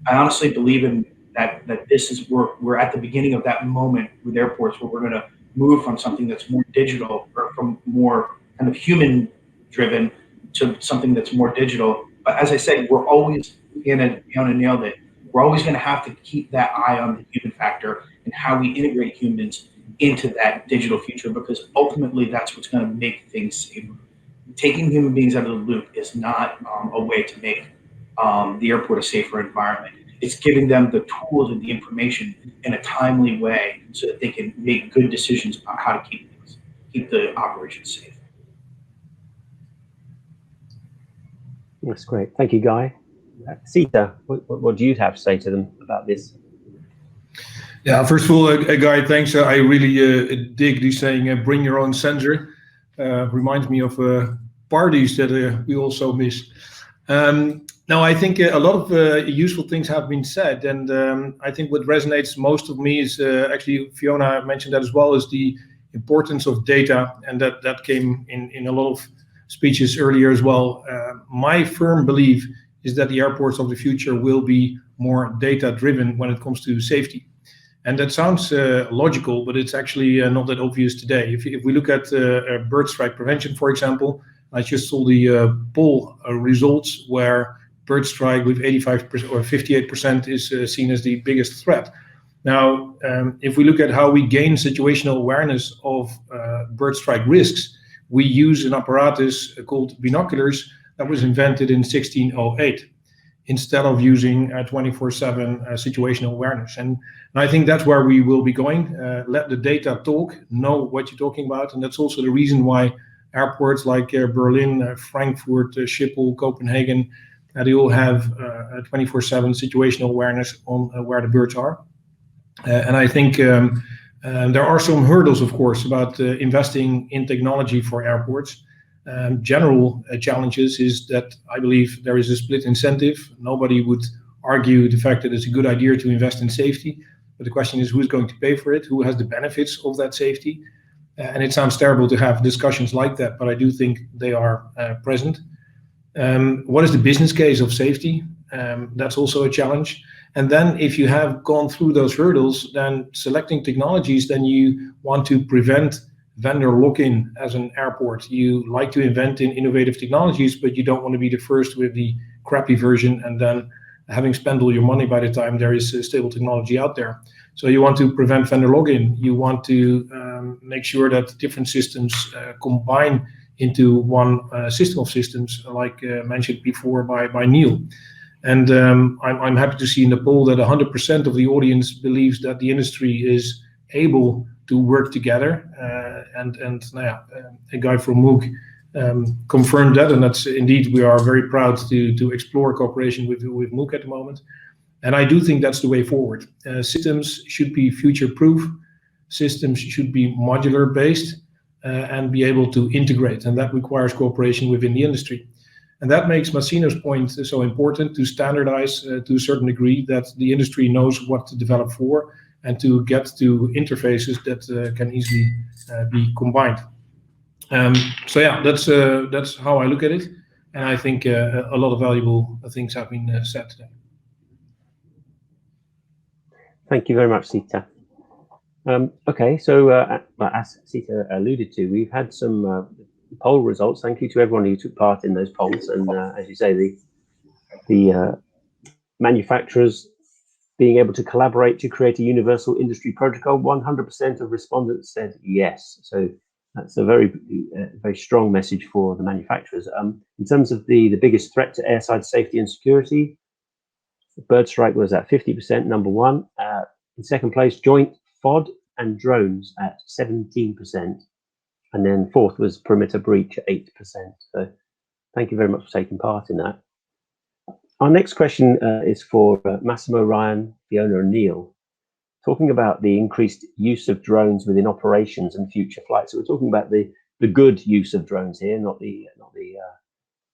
I honestly believe in that this is we're at the beginning of that moment with airports where we're going to move from something that's more digital or from more kind of human driven to something that's more digital. But as I said, we're always, Fiona nailed it, we're always going to have to keep that eye on the human factor and how we integrate humans into that digital future, because ultimately that's what's going to make things safer. Taking human beings out of the loop is not a way to make the airport a safer environment. It's giving them the tools and the information in a timely way so that they can make good decisions about how to keep the operation safe. That's great. Thank you, Guy. Sita, what do you have to say to them about this? Yeah, first of all, Guy, thanks. I really dig this saying, bring your own sensor. Reminds me of parties that we also miss. Now, I think a lot of useful things have been said, and I think what resonates most of me is actually, Fiona mentioned that as well, is the importance of data, and that came in a lot of speeches earlier as well. My firm belief is that the airports of the future will be more data-driven when it comes to safety. And that sounds logical, but it's actually not that obvious today. If we look at bird strike prevention, for example, I just saw the poll results where bird strike with 85% or 58% is seen as the biggest threat. Now, if we look at how we gain situational awareness of bird strike risks, we use an apparatus called binoculars that was invented in 1608. Instead of using 24/7 situational awareness. And I think that's where we will be going. Let the data talk, know what you're talking about. And that's also the reason why airports like Berlin, Frankfurt, Schiphol, Copenhagen, they all have 24/7 situational awareness on where the birds are. And I think there are some hurdles, of course, about investing in technology for airports. General challenges is that I believe there is a split incentive. Nobody would argue the fact that it's a good idea to invest in safety, but the question is who's going to pay for it, who has the benefits of that safety, and it sounds terrible to have discussions like that, but I do think they are present. What is the business case of safety? That's also a challenge. And then if you have gone through those hurdles, then selecting technologies, then you want to prevent vendor lock-in as an airport. You like to invent in innovative technologies, but you don't want to be the first with the crappy version and then having spent all your money by the time there is stable technology out there. So you want to prevent vendor login. You want to make sure that different systems combine into one system of systems, like mentioned before by Neil. And I'm happy to see in the poll that 100% of the audience believes that the industry is able to work together. A guy from Moog confirmed that, and that's indeed, we are very proud to explore cooperation with Moog at the moment. And I do think that's the way forward. Systems should be future-proof. Systems should be modular-based and be able to integrate, and that requires cooperation within the industry. And that makes Massimo's point so important, to standardize to a certain degree, that the industry knows what to develop for and to get to interfaces that can easily be combined. So yeah, that's how I look at it, and I think a lot of valuable things have been said today. Thank you very much, Sita. Okay, so as Sita alluded to, we've had some poll results. Thank you to everyone who took part in those polls. And as you say, the manufacturers being able to collaborate to create a universal industry protocol, 100% of respondents said yes. So that's a very strong message for the manufacturers. In terms of the biggest threat to airside safety and security, bird strike was at 50%, number one. In second place, joint FOD and drones at 17%. And then fourth was perimeter breach at 8%. So thank you very much for taking part in that. Our next question is for Massimo, Ryan, Fiona, and Neil, talking about the increased use of drones within operations and future flights. So we're talking about the good use of drones here, not the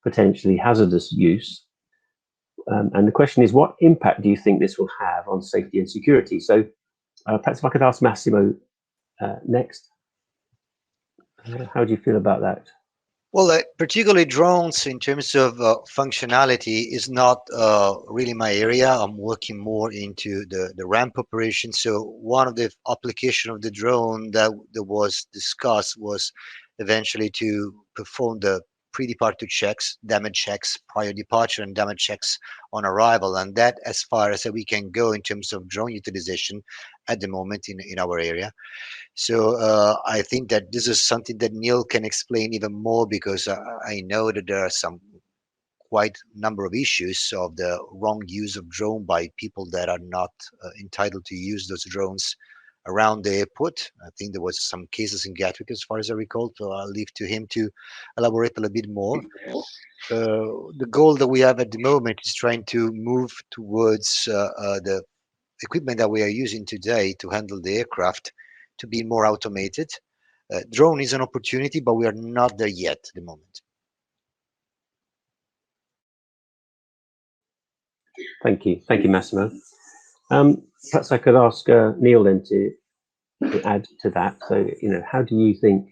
potentially hazardous use. And the question is, what impact do you think this will have on safety and security? So perhaps if I could ask Massimo next. How do you feel about that? Well, particularly drones in terms of functionality is not really my area. I'm working more into the ramp operation. So one of the application of the drone that was discussed was eventually to perform the pre-departure checks, damage checks prior departure, and damage checks on arrival. And that as far as we can go in terms of drone utilization at the moment in our area. So I think that this is something that Neil can explain even more, because I know that there are some quite number of issues of the wrong use of drone by people that are not entitled to use those drones around the airport. I think there was some cases in Gatwick, as far as I recall, so I'll leave to him to elaborate a little bit more. The goal that we have at the moment is trying to move towards the equipment that we are using today to handle the aircraft to be more automated. Drone is an opportunity, but we are not there yet at the moment. Thank you, Massimo. Perhaps I could ask Neil then to add to that. So, how do you think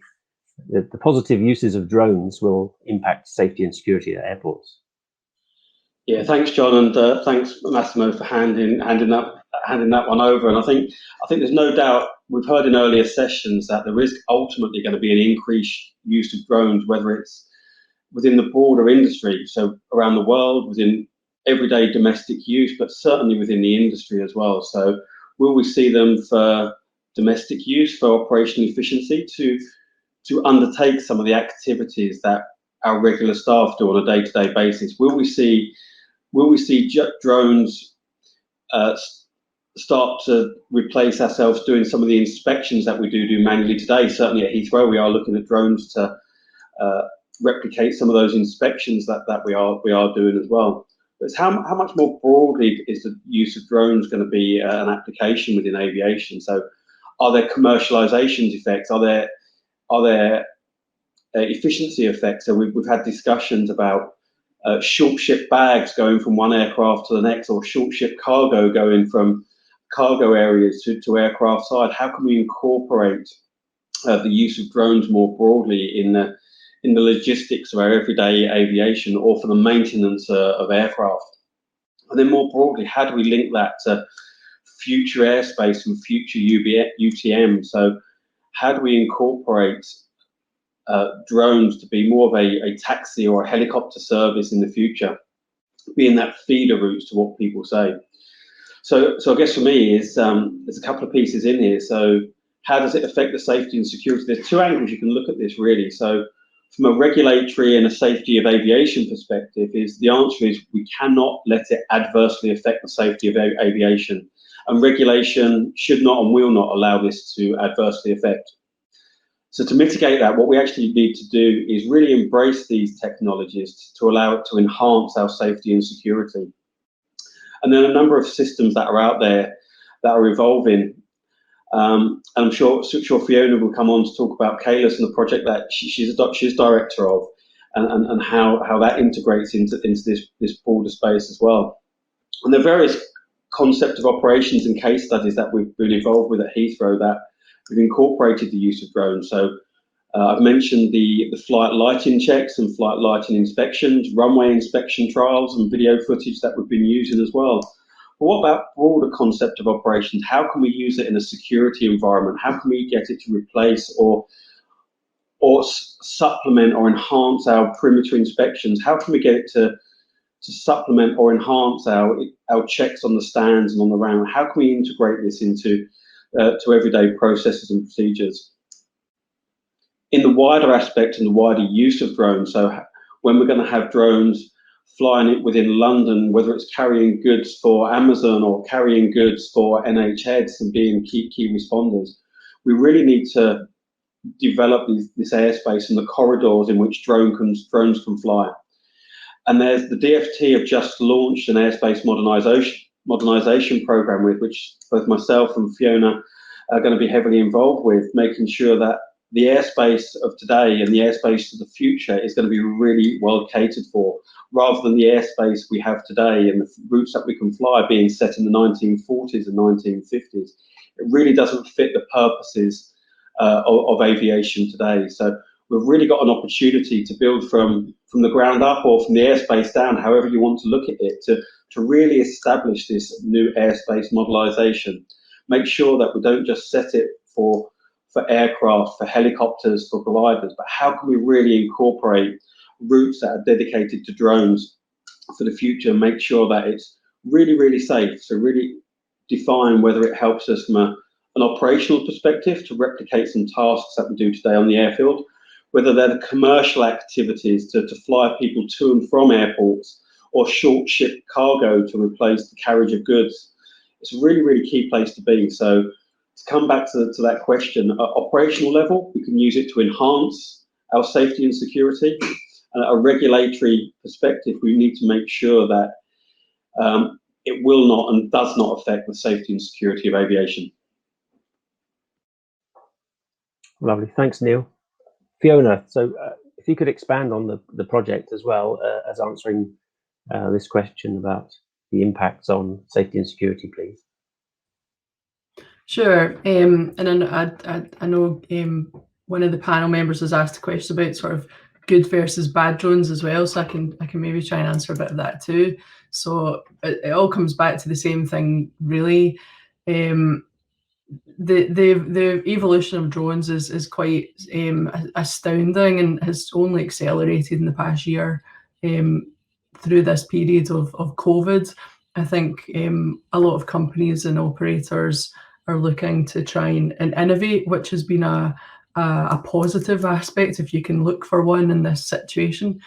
that the positive uses of drones will impact safety and security at airports? Yeah, thanks, John, and thanks, Massimo, for handing that one over. And I think there's no doubt, we've heard in earlier sessions that there is ultimately going to be an increased use of drones, whether it's within the broader industry, so around the world, within everyday domestic use, but certainly within the industry as well. So will we see them for domestic use, for operational efficiency, to undertake some of the activities that our regular staff do on a day-to-day basis? Will we see drones start to replace ourselves doing some of the inspections that we do manually today? Certainly at Heathrow, we are looking at drones to replicate some of those inspections that we are doing as well. But how much more broadly is the use of drones going to be an application within aviation? So are there commercialization effects? Are there efficiency effects? So we've had discussions about short ship bags going from one aircraft to the next, or short ship cargo going from cargo areas to aircraft side. How can we incorporate the use of drones more broadly in the logistics of our everyday aviation, or for the maintenance of aircraft? And then more broadly, how do we link that to future airspace and future UTM? So how do we incorporate drones to be more of a taxi or a helicopter service in the future? being that feeder route to what people say. So I guess for me is there's a couple of pieces in here. So how does it affect the safety and security? There's two angles you can look at this really. So from a regulatory and a safety of aviation perspective, the answer is we cannot let it adversely affect the safety of aviation, and regulation should not and will not allow this to adversely affect. So to mitigate that, what we actually need to do is really embrace these technologies to allow it to enhance our safety and security. And then a number of systems that are out there that are evolving. And I'm sure Fiona will come on to talk about Kalis and the project that she's director of, and how that integrates into this broader space as well. And there are various concept of operations and case studies that we've been involved with at Heathrow that we've incorporated the use of drones. So I've mentioned the flight lighting checks and flight lighting inspections, runway inspection trials, and video footage that we've been using as well. But what about broader concept of operations? How can we use it in a security environment? How can we get it to replace or supplement or enhance our perimeter inspections? How can we get it to supplement or enhance our checks on the stands and on the ground? How can we integrate this into to everyday processes and procedures? In the wider aspect and the wider use of drones, so when we're going to have drones flying it within London, whether it's carrying goods for Amazon or carrying goods for NHS and being key responders, we really need to develop this airspace and the corridors in which drones can fly. And there's the DFT have just launched an airspace modernisation program with which both myself and Fiona are going to be heavily involved with, making sure that the airspace of today and the airspace of the future is going to be really well catered for, rather than the airspace we have today and the routes that we can fly being set in the 1940s and 1950s. It really doesn't fit the purposes of aviation today. So we've really got an opportunity to build from the ground up or from the airspace down, however you want to look at it, to really establish this new airspace modelisation. Make sure that we don't just set it for aircraft, for helicopters, for gliders, but how can we really incorporate routes that are dedicated to drones for the future and make sure that it's really, really safe. So really define whether it helps us from an operational perspective to replicate some tasks that we do today on the airfield, whether they're the commercial activities to fly people to and from airports, or short ship cargo to replace the carriage of goods. It's a really, really key place to be. So to come back to that question, at operational level, we can use it to enhance our safety and security. And at a regulatory perspective, we need to make sure that it will not and does not affect the safety and security of aviation. Lovely, thanks, Neil. Fiona, so if you could expand on the project as well as answering this question about the impacts on safety and security, please. Sure, and then I know one of the panel members has asked a question about sort of good versus bad drones as well, so I can maybe try and answer a bit of that too. So it all comes back to the same thing, really. The evolution of drones is quite astounding and has only accelerated in the past year through this period of COVID. I think a lot of companies and operators are looking to try and innovate, which has been a positive aspect if you can look for one in this situation.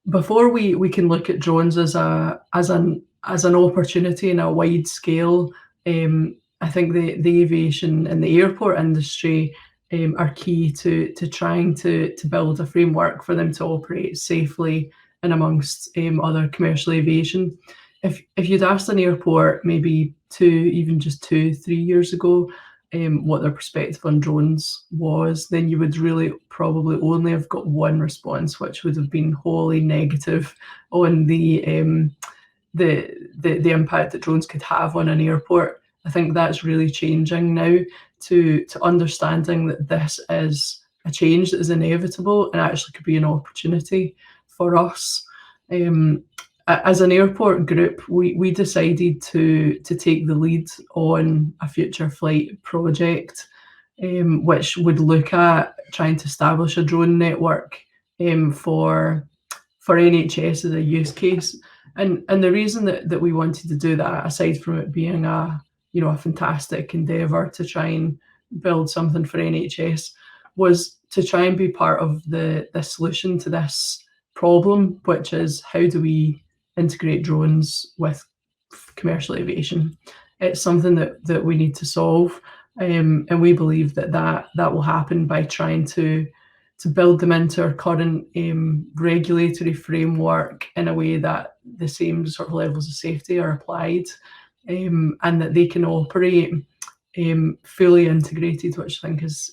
Before we can look at drones as an opportunity in a wide scale, I think the aviation and the airport industry are key to trying to build a framework for them to operate safely and amongst other commercial aviation. If you'd asked an airport maybe even just 2-3 years ago what their perspective on drones was, then you would really probably only have got one response, which would have been wholly negative on the impact that drones could have on an airport. I think that's really changing now to understanding that this is a change that is inevitable and actually could be an opportunity for us. As an airport group, we decided to take the lead on a future flight project, which would look at trying to establish a drone network for for NHS as a use case. And the reason that we wanted to do that, aside from it being a fantastic endeavour to try and build something for NHS, was to try and be part of the solution to this problem, which is how do we integrate drones with commercial aviation. It's something that we need to solve, and we believe that will happen by trying to build them into our current regulatory framework in a way that the same sort of levels of safety are applied, and that they can operate fully integrated, which I think is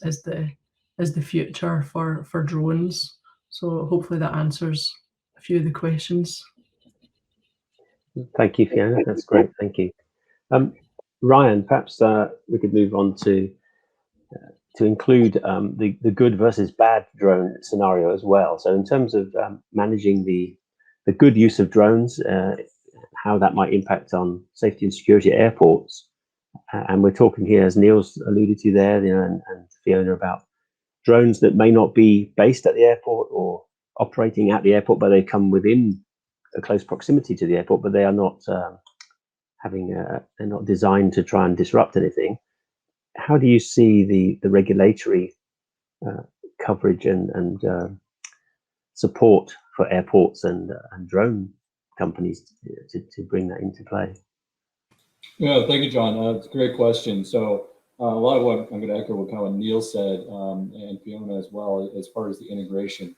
the future for drones. So hopefully that answers a few of the questions. Thank you, Fiona. That's great. Thank you. Ryan, perhaps we could move on to include the good versus bad drone scenario as well. So in terms of managing the good use of drones, how that might impact on safety and security at airports. And we're talking here, as Neil's alluded to there, and Fiona, about drones that may not be based at the airport or operating at the airport, but they come within a close proximity to the airport, but they are not they're not designed to try and disrupt anything. How do you see the regulatory coverage and support for airports and drone companies to bring that into play? Yeah, thank you, John. It's a great question. So a lot of what I'm going to echo what kind of Neil said, and Fiona as well, as far as the integration.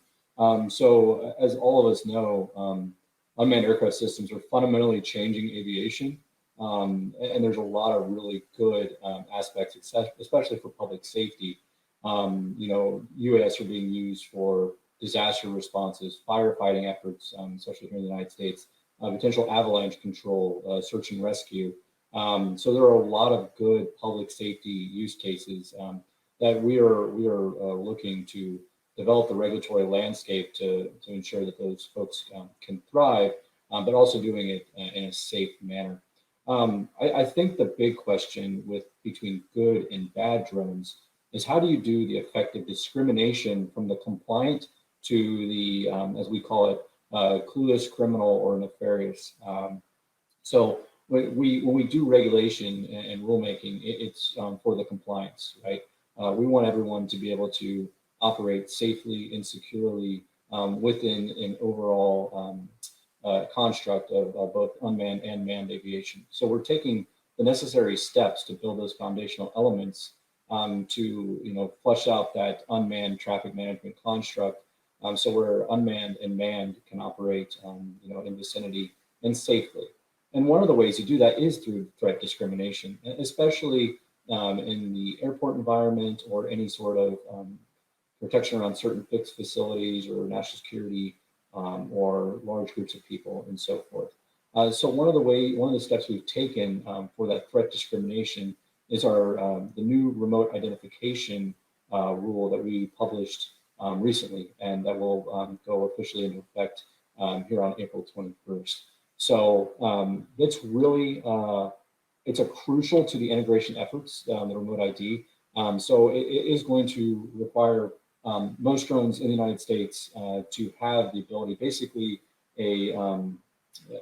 So as all of us know, unmanned aircraft systems are fundamentally changing aviation. And there's a lot of really good aspects, especially for public safety. UAS are being used for disaster responses, firefighting efforts, especially here in the United States, potential avalanche control, search and rescue. So there are a lot of good public safety use cases that we are looking to develop the regulatory landscape to ensure that those folks can thrive, but also doing it in a safe manner. I think the big question between good and bad drones is how do you do the effective discrimination from the compliant to the, as we call it, clueless, criminal, or nefarious. So when we do regulation and rulemaking, it's for the compliance, right? We want everyone to be able to operate safely and securely within an overall construct of both unmanned and manned aviation. So we're taking the necessary steps to build those foundational elements to flesh out that unmanned traffic management construct, so where unmanned and manned can operate in vicinity and safely. And one of the ways you do that is through threat discrimination, especially in the airport environment or any sort of protection around certain fixed facilities or national security or large groups of people and so forth. So one of the steps we've taken for that threat discrimination is the new remote identification rule that we published recently, and that will go officially into effect here on April 21st. So it's really, it's a crucial to the integration efforts, the remote ID. So it is going to require most drones in the United States to have the ability, basically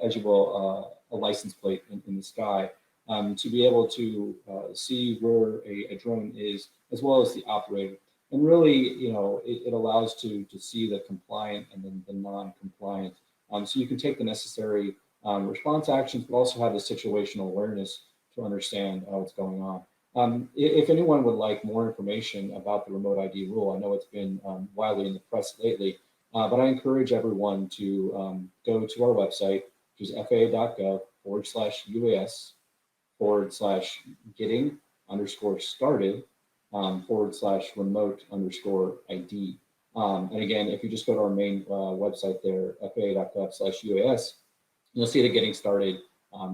as you will, a license plate in the sky, to be able to see where a drone is, as well as the operator. And really, it allows to see the compliant and then the non-compliant. So you can take the necessary response actions, but also have the situational awareness to understand what's going on. If anyone would like more information about the remote ID rule, I know it's been widely in the press lately, but I encourage everyone to go to our website, which is FAA.gov/UAS/getting_started/remote_ID. And again, if you just go to our main website there, FAA.gov/UAS, you'll see the getting started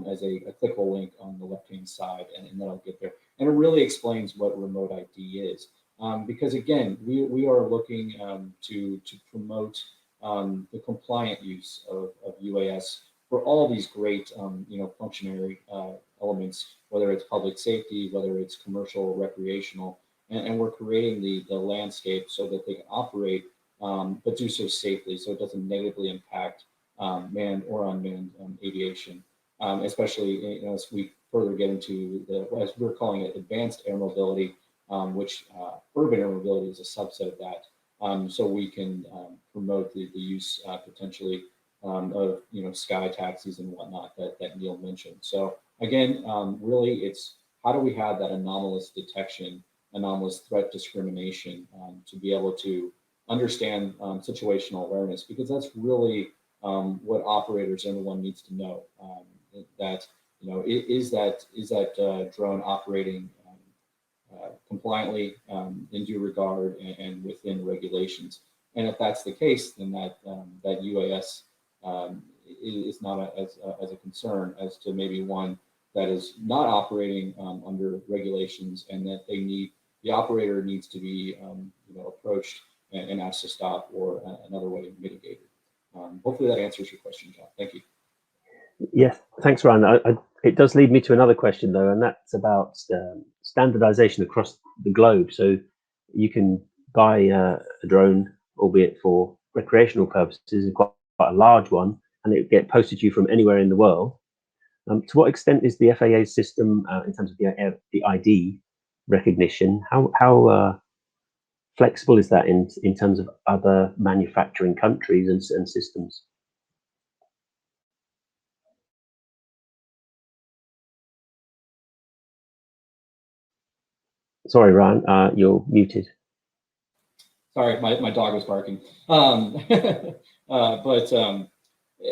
as a clickable link on the left-hand side, and that'll get there. And it really explains what remote ID is. Because again, we are looking to promote the compliant use of UAS for all these great functionary elements, whether it's public safety, whether it's commercial, recreational, and we're creating the landscape so that they can operate but do so safely so it doesn't negatively impact manned or unmanned aviation, especially as we further get into as we're calling it, advanced air mobility, which urban air mobility is a subset of that. So we can promote the use potentially of sky taxis and whatnot that Neil mentioned. So again, really, it's how do we have that anomalous detection, anomalous threat discrimination to be able to understand situational awareness, because that's really what operators, everyone needs to know. That is that drone operating compliantly, in due regard, and within regulations. And if that's the case, then that UAS is not as a concern as to maybe one that is not operating under regulations, and that the operator needs to be approached and asked to stop, or another way to mitigate it. Hopefully that answers your question, John. Thank you. Yes, thanks, Ryan. It does lead me to another question, though, and that's about standardization across the globe. So you can buy a drone, albeit for recreational purposes, quite a large one, and it will get posted to you from anywhere in the world. To what extent is the FAA system, in terms of the ID recognition, how flexible is that in terms of other manufacturing countries and systems? Sorry, Ryan, you're muted. Sorry, my dog was barking. But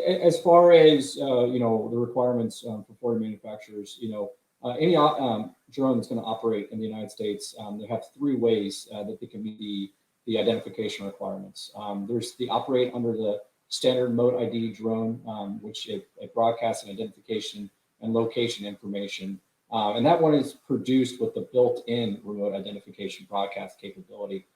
as far as the requirements for foreign manufacturers, any drone that's going to operate in the United States, they have three ways that they can meet the identification requirements. There's the operate under the standard mode ID drone, which it broadcasts an identification and location information. And that one is produced with the built-in remote identification broadcast capability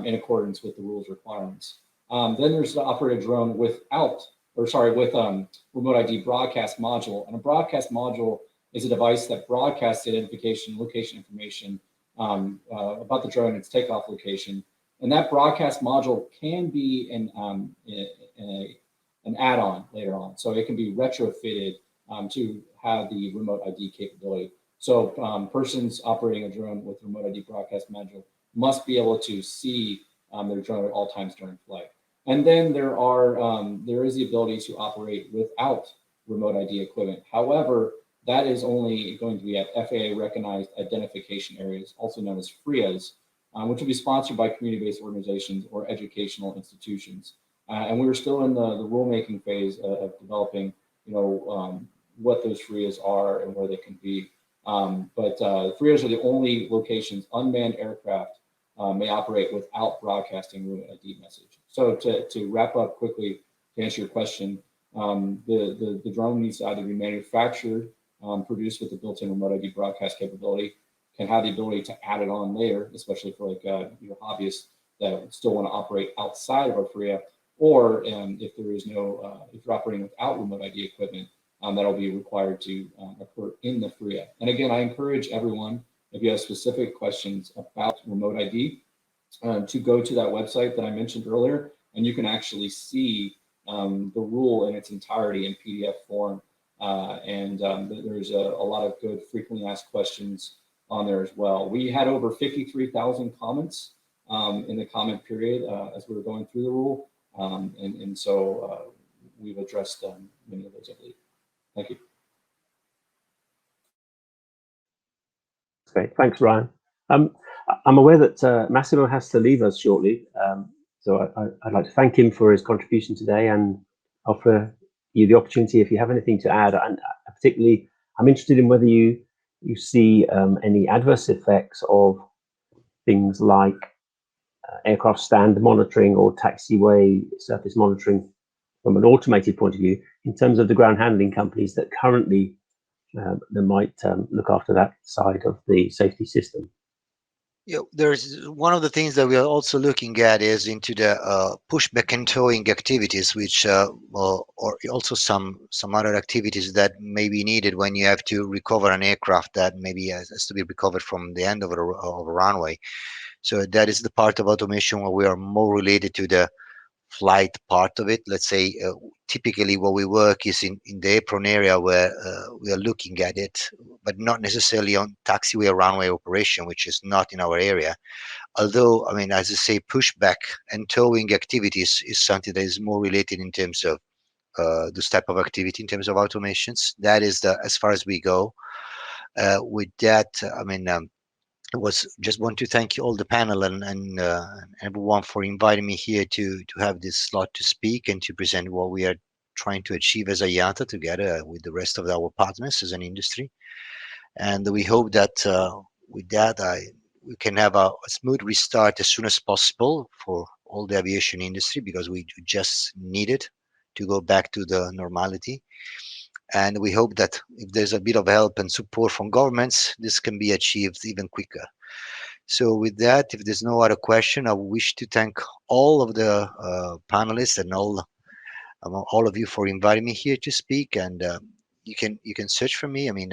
in accordance with the rules requirements. Then there's the operated drone with remote ID broadcast module. And a broadcast module is a device that broadcasts identification, location information about the drone and its takeoff location. And that broadcast module can be an add-on later on. So it can be retrofitted to have the remote ID capability. So persons operating a drone with remote ID broadcast module must be able to see their drone at all times during flight. And then there is the ability to operate without remote ID equipment. However, that is only going to be at FAA recognized identification areas, also known as FRIAs, which will be sponsored by community-based organizations or educational institutions. And we're still in the rulemaking phase of developing, what those FRIAs are and where they can be. But FRIAs are the only locations unmanned aircraft may operate without broadcasting remote ID message. So to wrap up quickly, to answer your question, the drone needs to either be manufactured, produced with the built-in remote ID broadcast capability, can have the ability to add it on later, especially for your hobbyists that still want to operate outside of a FRIA, or if there is if you're operating without remote ID equipment, that'll be required to occur in the FRIA. And again, I encourage everyone, if you have specific questions about remote ID, to go to that website that I mentioned earlier, and you can actually see the rule in its entirety in PDF form. And there's a lot of good frequently asked questions on there as well. We had over 53,000 comments in the comment period as we were going through the rule. And so we've addressed many of those, I believe. Thank you. Great, thanks, Ryan. I'm aware that Massimo has to leave us shortly, so I'd like to thank him for his contribution today and offer you the opportunity if you have anything to add. And particularly, I'm interested in whether you see any adverse effects of things like aircraft stand monitoring or taxiway surface monitoring from an automated point of view in terms of the ground handling companies that currently that might look after that side of the safety system. There's one of the things that we are also looking at is into the pushback and towing activities, which or also some other activities that may be needed when you have to recover an aircraft that maybe has to be recovered from the end of a runway. So that is the part of automation where we are more related to the flight part of it. Let's say typically what we work is in the apron area where we are looking at it, but not necessarily on taxiway or runway operation, which is not in our area. Although, I mean, as I say, pushback and towing activities is something that is more related in terms of this type of activity in terms of automations. That is as far as we go. With that, I mean, just want to thank you all the panel and everyone for inviting me here to have this slot to speak and to present what we are trying to achieve as IATA together with the rest of our partners as an industry. And we hope that with that, we can have a smooth restart as soon as possible for all the aviation industry, because we just need it to go back to the normality. And we hope that if there's a bit of help and support from governments, this can be achieved even quicker. So with that, if there's no other question, I wish to thank all of the panelists and all of you for inviting me here to speak. And you can search for me. I mean,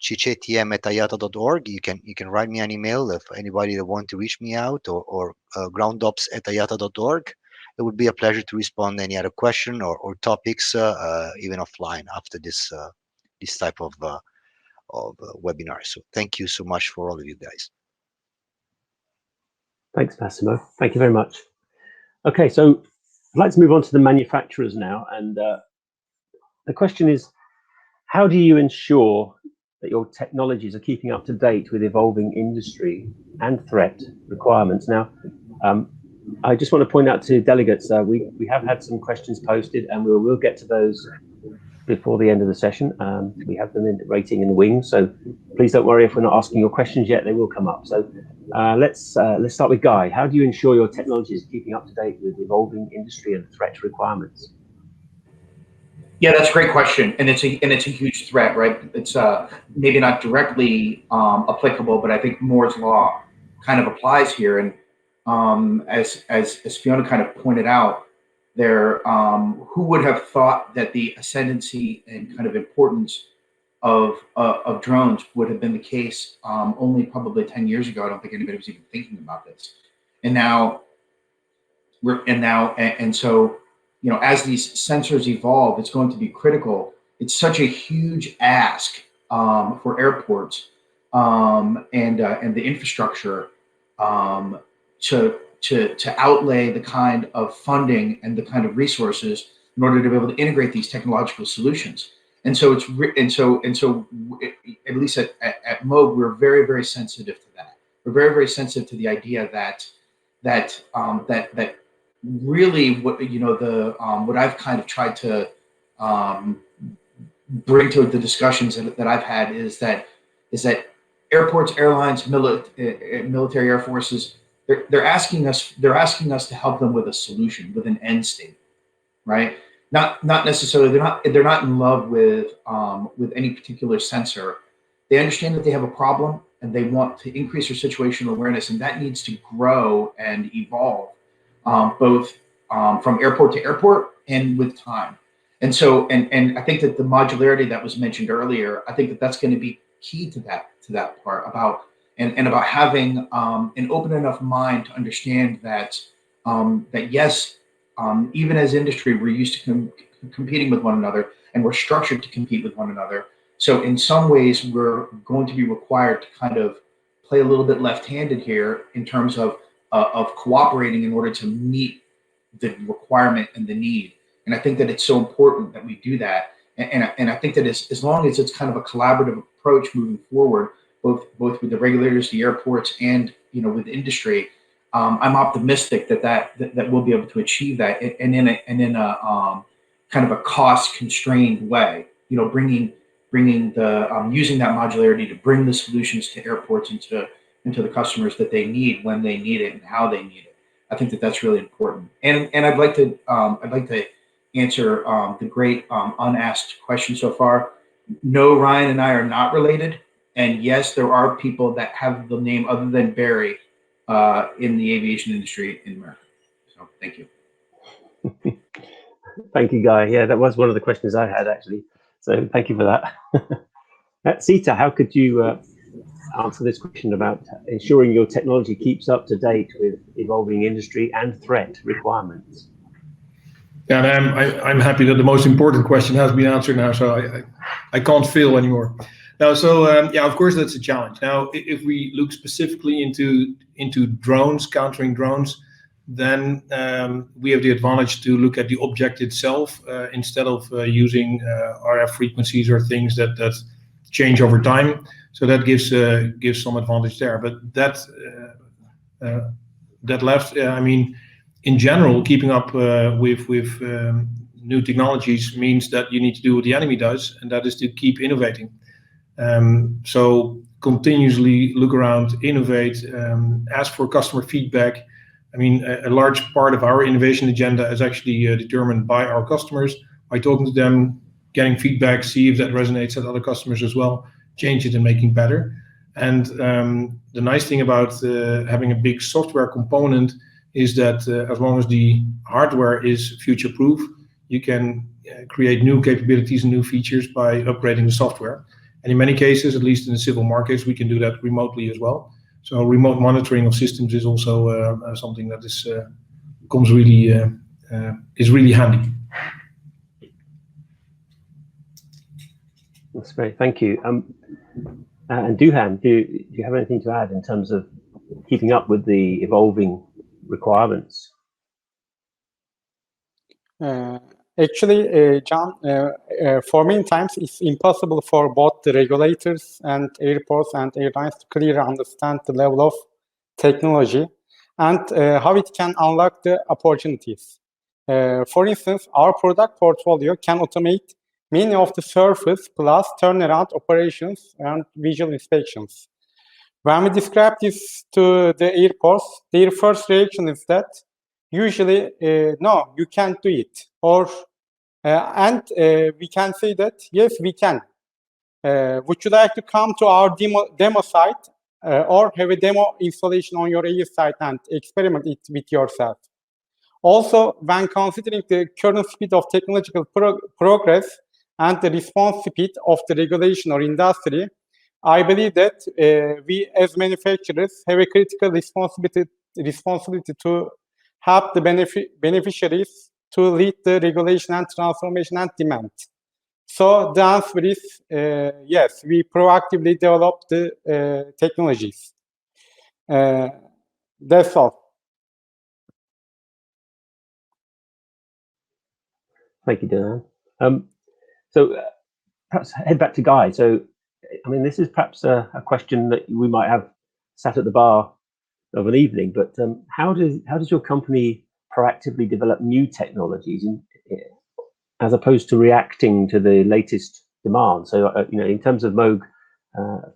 cctm@iata.org. You can write me an email if anybody that want to reach me out, or groundops@iata.org. It would be a pleasure to respond to any other question or topics, even offline after this type of webinar. So thank you so much for all of you guys. Thanks, Massimo. Thank you very much. Okay, so I'd like to move on to the manufacturers now. And the question is, how do you ensure that your technologies are keeping up to date with evolving industry and threat requirements? Now, I just want to point out to delegates, we have had some questions posted, and we will get to those before the end of the session. We have them waiting in the wings, so please don't worry if we're not asking your questions yet, they will come up. So let's start with Guy. How do you ensure your technology is keeping up to date with evolving industry and threat requirements? Yeah, that's a great question, and it's a huge threat, right? It's maybe not directly applicable, but I think Moore's law kind of applies here. And as Fiona kind of pointed out, who would have thought that the ascendancy and kind of importance of drones would have been the case only probably 10 years ago? I don't think anybody was even thinking about this, and so, you know, as these sensors evolve, it's going to be critical. It's such a huge ask for airports and the infrastructure to outlay the kind of funding and the kind of resources in order to be able to integrate these technological solutions. And so at least at Moog, we're very, very sensitive to that. We're very, very sensitive to the idea that really what I've kind of tried to bring to the discussions that I've had is that airports, airlines, military air forces, they're asking us to help them with a solution, with an end state, right? Not necessarily, they're not in love with any particular sensor. They understand that they have a problem and they want to increase their situational awareness, and that needs to grow and evolve both from airport to airport and with time. And so, and I think that the modularity that was mentioned earlier, I think that's going to be key to that part about having an open enough mind to understand that yes, even as industry, we're used to competing with one another, and we're structured to compete with one another. So in some ways, we're going to be required to kind of play a little bit left-handed here in terms of cooperating in order to meet the requirement and the need. And I think that it's so important that we do that. And I think that as long as it's kind of a collaborative approach moving forward, both with the regulators, the airports, and with industry, I'm optimistic that we'll be able to achieve that, and in a kind of a cost-constrained way. Bringing the using that modularity to bring the solutions to airports and to the customers that they need when they need it and how they need it. I think that that's really important. And I'd like to answer the great unasked question so far. No, Ryan and I are not related. And yes, there are people that have the name other than Barry in the aviation industry in America. So thank you. Thank you, Guy. Yeah, that was one of the questions I had, actually. So thank you for that. Sita, how could you answer this question about ensuring your technology keeps up to date with evolving industry and threat requirements? Yeah, and I'm happy that the most important question has been answered now, so I can't fail anymore. Now, so yeah, of course that's a challenge. Now, if we look specifically into drones, countering drones, then we have the advantage to look at the object itself instead of using RF frequencies or things that change over time. So that gives some advantage there. But that left, I mean, in general, keeping up with new technologies means that you need to do what the enemy does, and that is to keep innovating. So continuously look around, innovate, ask for customer feedback. I mean, a large part of our innovation agenda is actually determined by our customers, by talking to them, getting feedback, see if that resonates with other customers as well, change it and making better. And the nice thing about having a big software component is that as long as the hardware is future-proof, you can create new capabilities and new features by upgrading the software. And in many cases, at least in the civil markets, we can do that remotely as well. So remote monitoring of systems is also something that is really handy. That's great, thank you. And Duhan, do you have anything to add in terms of keeping up with the evolving requirements? Actually, John, for many times it's impossible for both the regulators and airports and airlines to clearly understand the level of technology and how it can unlock the opportunities. For instance, our product portfolio can automate many of the surface plus turnaround operations and visual inspections. When we describe this to the airports, their first reaction is that usually, no, you can't do it. Or, and we can say that, yes, we can. Would you like to come to our demo site or have a demo installation on your Airside and experiment it with yourself? Also, when considering the current speed of technological progress and the response speed of the regulation or industry, I believe that we as manufacturers have a critical responsibility to help the beneficiaries to lead the regulation and transformation and demand. So the answer is yes, we proactively develop the technologies. That's all. Thank you, Duhan. So perhaps head back to Guy. So, I mean, this is perhaps a question that we might have sat at the bar of an evening, but how does your company proactively develop new technologies as opposed to reacting to the latest demand? So, you know, in terms of Moog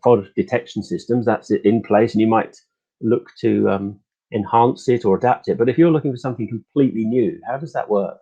fault detection systems, that's in place, and you might look to enhance it or adapt it. But if you're looking for something completely new, how does that work?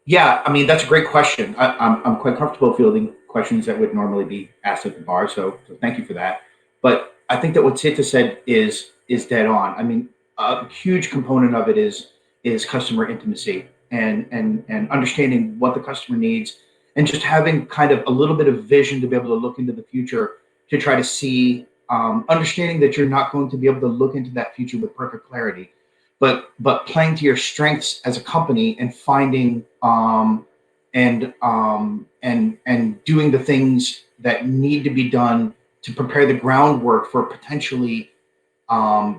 Yeah, I mean, that's a great question. I'm quite comfortable fielding questions that would normally be asked at the bar, so thank you for that. But I think that what Sita said is dead on. I mean, a huge component of it is customer intimacy and understanding what the customer needs and just having kind of a little bit of vision to be able to look into the future to try to see, understanding that you're not going to be able to look into that future with perfect clarity. But playing to your strengths as a company and finding and doing the things that need to be done to prepare the groundwork for potentially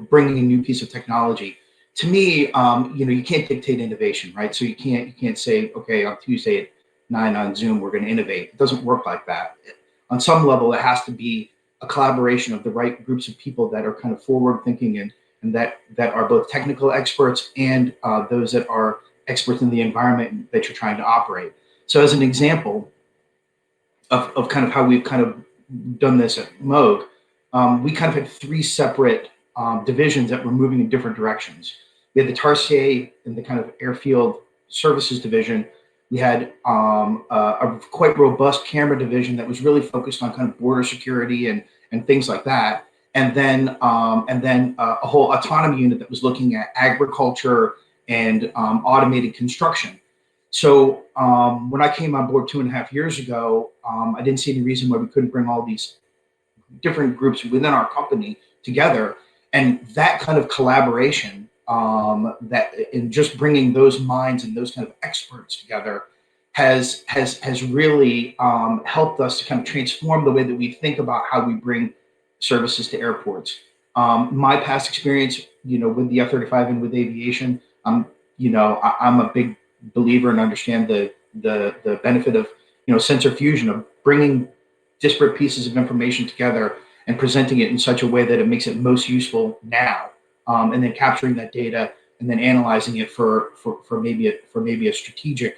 bringing a new piece of technology. To me, you know, you can't dictate innovation, right? So you can't say, okay, on Tuesday at 9 on Zoom we're going to innovate. It doesn't work like that. On some level, it has to be a collaboration of the right groups of people that are kind of forward thinking and that are both technical experts and those that are experts in the environment that you're trying to operate. So as an example of kind of how we've kind of done this at Moog, we kind of had three separate divisions that were moving in different directions. We had the Tarsier and the kind of airfield services division. We had a quite robust camera division that was really focused on kind of border security and things like that. And then a whole autonomy unit that was looking at agriculture and automated construction. So when I came on board 2.5 years ago, I didn't see any reason why we couldn't bring all these different groups within our company together. And that kind of collaboration that in just bringing those minds and those kind of experts together has really helped us to kind of transform the way that we think about how we bring services to airports. My past experience, with the F-35 and with aviation, I'm a big believer and understand the benefit of sensor fusion, of bringing disparate pieces of information together and presenting it in such a way that it makes it most useful now, and then capturing that data and then analyzing it for maybe a strategic,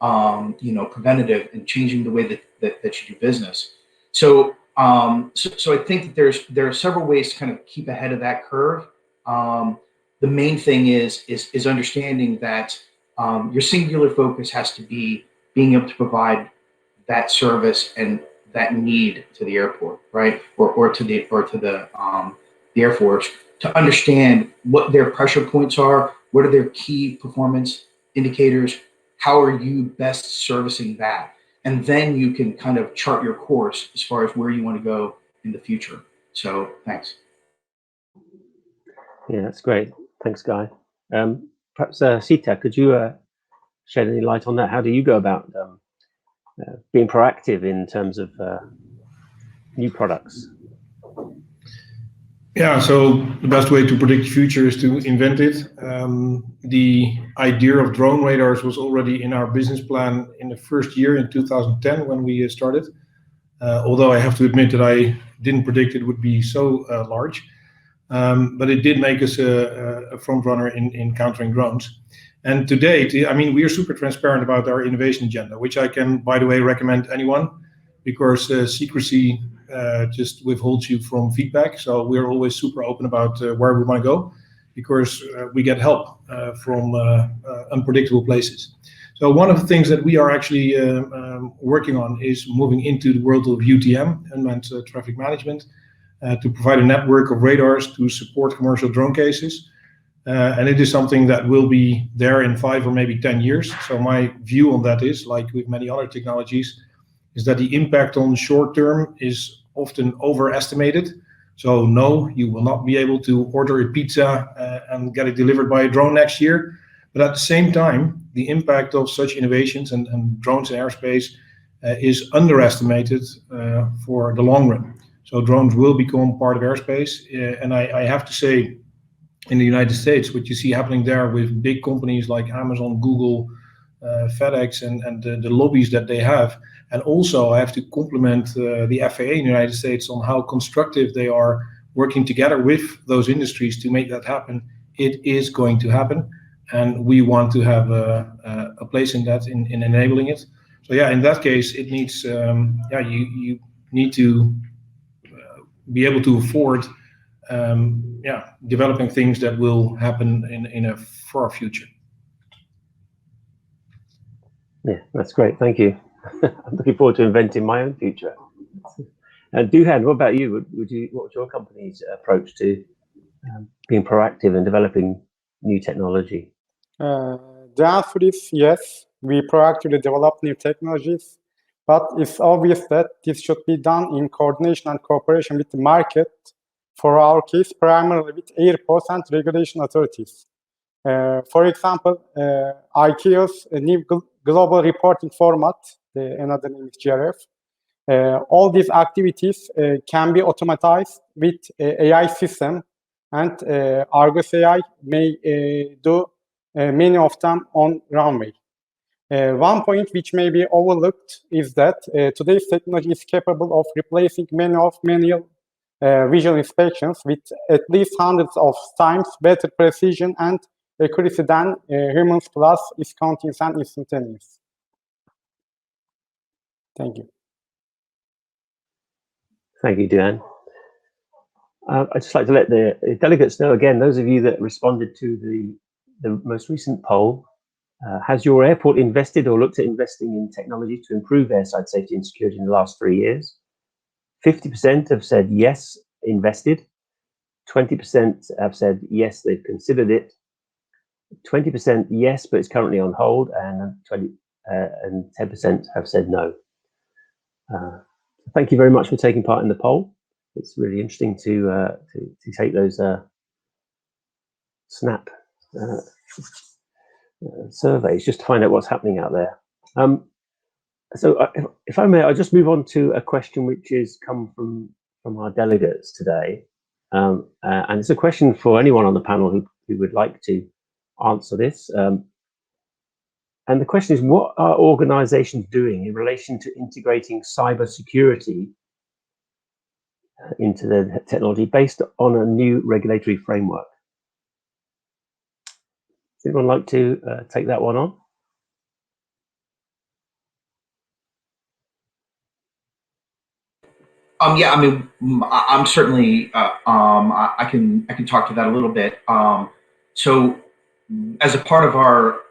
preventative, and changing the way that you do business. So I think that there are several ways to kind of keep ahead of that curve. The main thing is understanding that your singular focus has to be being able to provide that service and that need to the airport, right, or to the Air Force, to understand what their pressure points are, what are their key performance indicators, how are you best servicing that, and then you can kind of chart your course as far as where you want to go in the future. So thanks. Yeah, that's great. Thanks, Guy. Perhaps Sita, could you shed any light on that? How do you go about being proactive in terms of new products? Yeah, so the best way to predict the future is to invent it. The idea of drone radars was already in our business plan in the first year in 2010 when we started. Although I have to admit that I didn't predict it would be so large. But it did make us a front runner in countering drones. And to date, I mean, we are super transparent about our innovation agenda, which I can, by the way, recommend anyone, because secrecy just withholds you from feedback. So we're always super open about where we want to go, because we get help from unpredictable places. So one of the things that we are actually working on is moving into the world of UTM, unmanned traffic management, to provide a network of radars to support commercial drone cases. And it is something that will be there in 5 or maybe 10 years. So my view on that is, like with many other technologies, is that the impact on short term is often overestimated. So no, you will not be able to order a pizza and get it delivered by a drone next year. But at the same time, the impact of such innovations and drones in airspace is underestimated for the long run. So drones will become part of airspace. And I have to say, in the United States, what you see happening there with big companies like Amazon, Google, FedEx, and the lobbies that they have. And also I have to compliment the FAA in the United States on how constructive they are working together with those industries to make that happen. It is going to happen. And we want to have a place in that, in enabling it. So yeah, in that case, it needs, you need to be able to afford developing things that will happen in a far future. Yeah, that's great. Thank you. I'm looking forward to inventing my own future. And Duhan, what about you? What's your company's approach to being proactive and developing new technology? The answer is yes. We proactively develop new technologies, but it's obvious that this should be done in coordination and cooperation with the market. For our case, primarily with airports and regulation authorities. For example, ICAO's new global reporting format, another name is GRF. All these activities can be automatized with AI system, and Argus AI may do many of them on runway. One point which may be overlooked is that today's technology is capable of replacing many of manual visual inspections with at least hundreds of times better precision and accuracy than humans, plus is continuous and instantaneous. Thank you. Thank you, Duhan. I'd just like to let the delegates know again, those of you that responded to the most recent poll, has your airport invested or looked at investing in technology to improve airside safety and security in the last 3 years? 50% have said yes, invested. 20% have said yes, they've considered it. 20% yes, but it's currently on hold, and 10% have said no. Thank you very much for taking part in the poll. It's really interesting to take those snap surveys just to find out what's happening out there. So if I may, I'll just move on to a question which has come from our delegates today. And it's a question for anyone on the panel who would like to answer this. And the question is, what are organizations doing in relation to integrating cybersecurity into their technology based on a new regulatory framework? Does anyone like to take that one on? Yeah, I mean, I'm certainly, I can talk to that a little bit. So as a part of our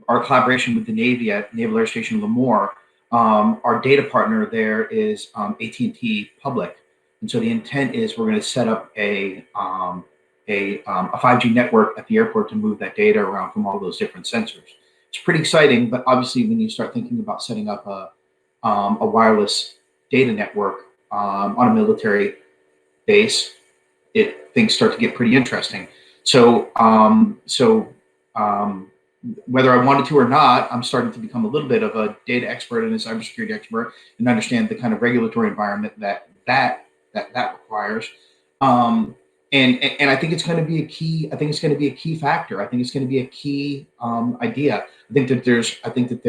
collaboration with the Navy at Naval Air Station Lemoore, our data partner there is AT&T Public, and so the intent is we're going to set up a 5G network at the airport to move that data around from all those different sensors. It's pretty exciting, but obviously when you start thinking about setting up a wireless data network on a military base, things start to get pretty interesting. So, whether I wanted to or not, I'm starting to become a little bit of a data expert and a cybersecurity expert, and understand the kind of regulatory environment that requires. And I think it's going to be a key. I think it's going to be a key factor. I think it's going to be a key idea. I think that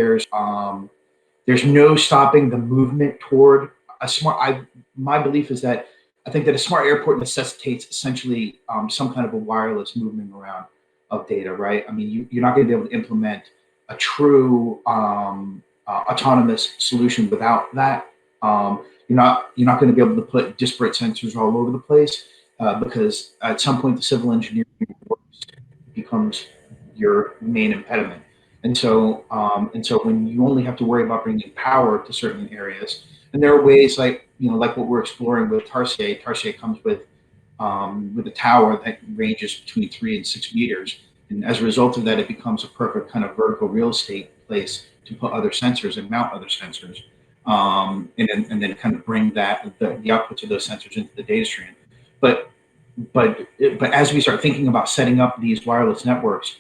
there's no stopping the movement toward a smart. My belief is that I think that a smart airport necessitates essentially some kind of a wireless movement around of data, right? I mean, you're not going to be able to implement a true autonomous solution without that. You're not going to be able to put disparate sensors all over the place because at some point the civil engineering becomes your main impediment. And so when you only have to worry about bringing power to certain areas, and there are ways like what we're exploring with Tarsier. Tarsier comes with a tower that ranges between 3 and 6 meters, and as a result of that, it becomes a perfect kind of vertical real estate place to put other sensors and mount other sensors, and then kind of bring the outputs of those sensors into the data stream. But as we start thinking about setting up these wireless networks,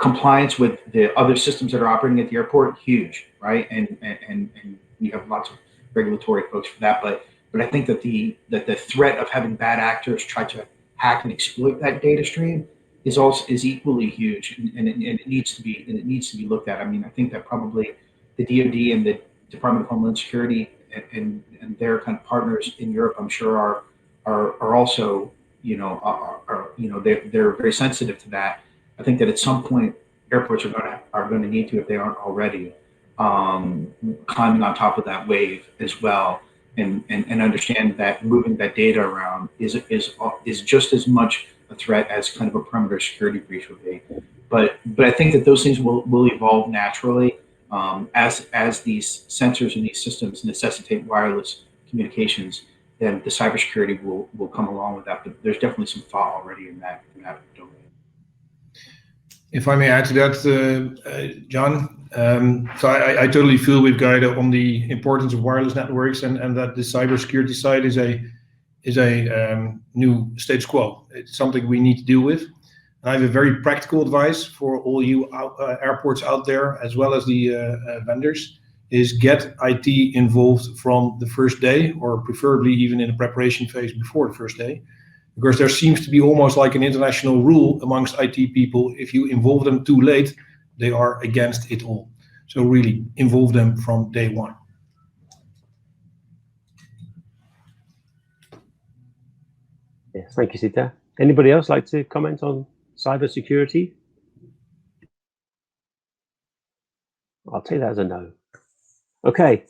compliance with the other systems that are operating at the airport, huge, right? And we have lots of regulatory folks for that. But I think that the threat of having bad actors try to hack and exploit that data stream is equally huge, and it needs to be looked at. I mean, I think that probably the DoD and the Department of Homeland Security and their kind of partners in Europe, I'm sure are also they're very sensitive to that. I think that at some point airports are going to need to, if they aren't already, climbing on top of that wave as well, and understand that moving that data around is just as much a threat as kind of a perimeter security breach would be. But I think that those things will evolve naturally as these sensors and these systems necessitate wireless communications. Then the cybersecurity will come along with that. But there's definitely some thought already in that domain. If I may add to that, John, so I totally feel with Guy on the importance of wireless networks, and that the cybersecurity side is a new status quo. It's something we need to deal with. And I have a very practical advice for all you airports out there, as well as the vendors, is get IT involved from the first day, or preferably even in the preparation phase before the first day. Because there seems to be almost like an international rule amongst IT people: if you involve them too late, they are against it all. So really involve them from day one. Yes, thank you, Sita. Anybody else like to comment on cybersecurity? I'll take that as a no. Okay,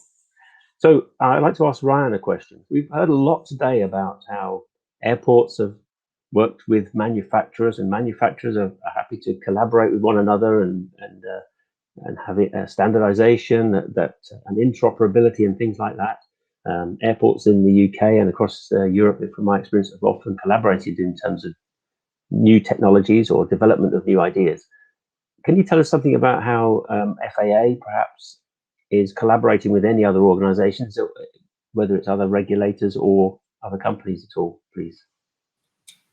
so I'd like to ask Ryan a question. We've heard a lot today about how airports have worked with manufacturers, and manufacturers are happy to collaborate with one another and have a standardization and interoperability and things like that. Airports in the UK and across Europe, from my experience, have often collaborated in terms of new technologies or development of new ideas. Can you tell us something about how FAA perhaps is collaborating with any other organizations, whether it's other regulators or other companies at all, please?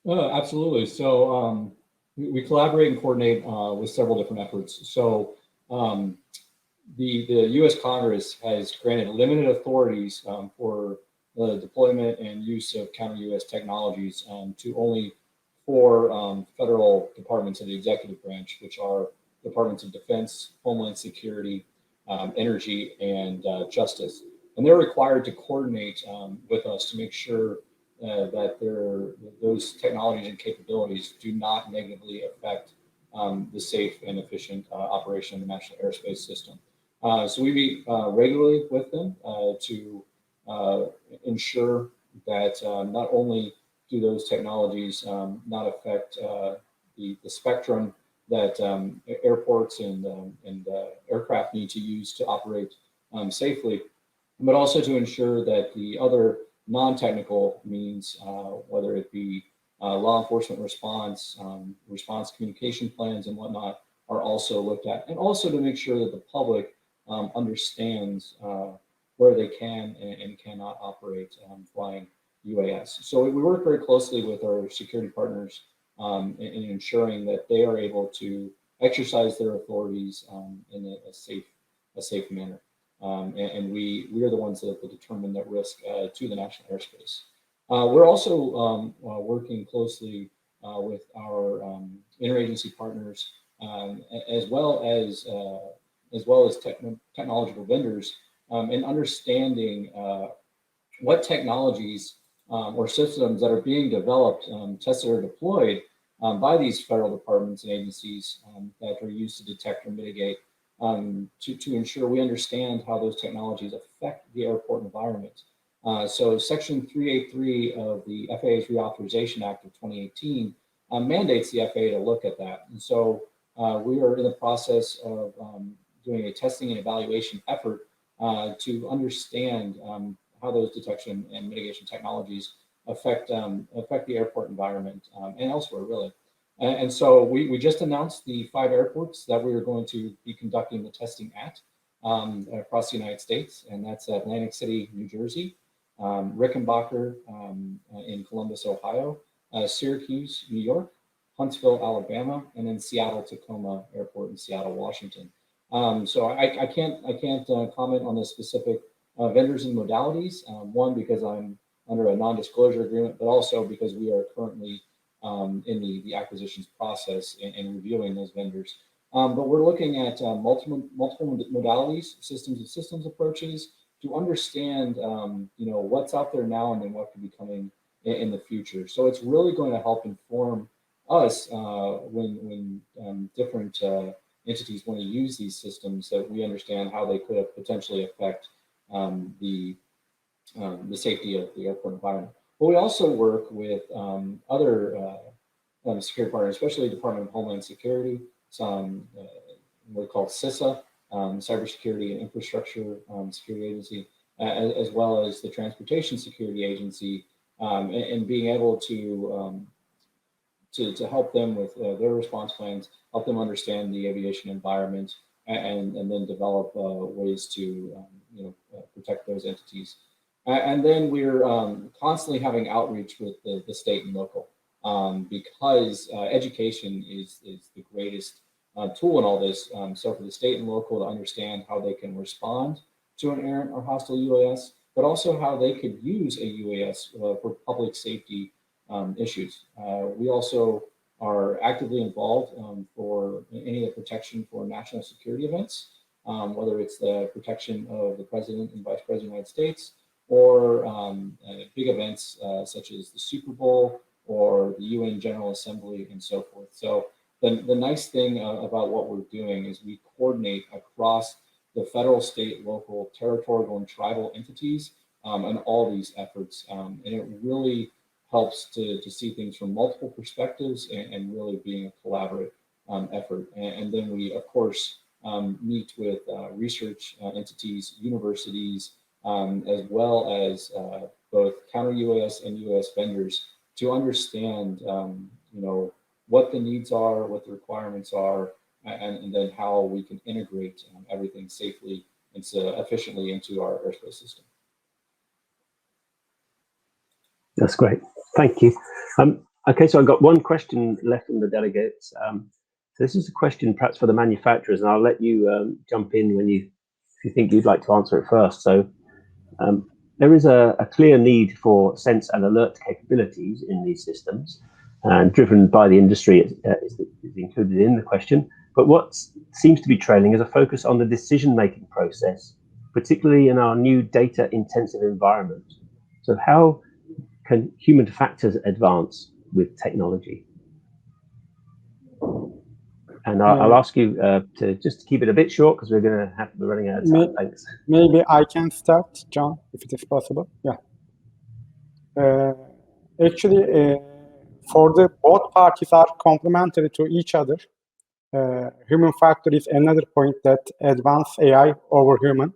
Absolutely. So we collaborate and coordinate with several different efforts. So the U.S. Congress has granted limited authorities for the deployment and use of counter-U.S. technologies to only 4 federal departments of the executive branch, which are Departments of Defense, Homeland Security, Energy, and Justice. And they're required to coordinate with us to make sure that those technologies and capabilities do not negatively affect the safe and efficient operation of the national airspace system. So we meet regularly with them to ensure that not only do those technologies not affect the spectrum that airports and aircraft need to use to operate safely, but also to ensure that the other non-technical means, whether it be law enforcement response, response communication plans and whatnot, are also looked at, and also to make sure that the public understands where they can and cannot operate flying UAS. So we work very closely with our security partners in ensuring that they are able to exercise their authorities in a safe manner. And we are the ones that determine that risk to the national airspace. We're also working closely with our interagency partners, as well as technological vendors, in understanding what technologies or systems that are being developed, tested, or deployed by these federal departments and agencies that are used to detect or mitigate, to ensure we understand how those technologies affect the airport environment. So Section 383 of the FAA's Reauthorization Act of 2018 mandates the FAA to look at that. And so we are in the process of doing a testing and evaluation effort to understand how those detection and mitigation technologies affect the airport environment and elsewhere, really. And so we just announced the 5 airports that we are going to be conducting the testing at across the United States, and that's Atlantic City, New Jersey, Rickenbacker in Columbus, Ohio, Syracuse, New York, Huntsville, Alabama, and then Seattle-Tacoma Airport in Seattle, Washington. So I can't comment on the specific vendors and modalities. One, because I'm under a non-disclosure agreement, but also because we are currently in the acquisitions process and reviewing those vendors. But we're looking at multiple modalities, systems approaches to understand what's out there now and then what could be coming in the future. So it's really going to help inform us when different entities want to use these systems, that we understand how they could potentially affect the safety of the airport environment. But we also work with other security partners, especially the Department of Homeland Security, some what we call CISA, Cybersecurity and Infrastructure Security Agency, as well as the Transportation Security Agency, and being able to help them with their response plans, help them understand the aviation environment, and then develop ways to protect those entities. And then we're constantly having outreach with the state and local, because education is the greatest tool in all this. So for the state and local to understand how they can respond to an errant or hostile UAS, but also how they could use a UAS for public safety issues. We also are actively involved for any of the protection for national security events, whether it's the protection of the President and Vice President of the United States, or big events such as the Super Bowl or the UN General Assembly and so forth. So the nice thing about what we're doing is we coordinate across the federal, state, local, territorial, and tribal entities and all these efforts. And it really helps to see things from multiple perspectives and really being a collaborative effort. And then we, of course, meet with research entities, universities, as well as both counter-UAS and UAS vendors to understand, what the needs are, what the requirements are, and then how we can integrate everything safely and efficiently into our airspace system. That's great. Thank you. Okay, so I've got one question left from the delegates. So this is a question perhaps for the manufacturers, and I'll let you jump in if you think you'd like to answer it first. So there is a clear need for sense and alert capabilities in these systems, and driven by the industry is included in the question. But what seems to be trailing is a focus on the decision-making process, particularly in our new data-intensive environment. So how can human factors advance with technology? And I'll ask you to just keep it a bit short because we're going to have to be running out of time. Thanks. Maybe I can start, John, if it is possible. Yeah. Actually, for the both parties are complementary to each other. Human factor is another point that advanced AI over human.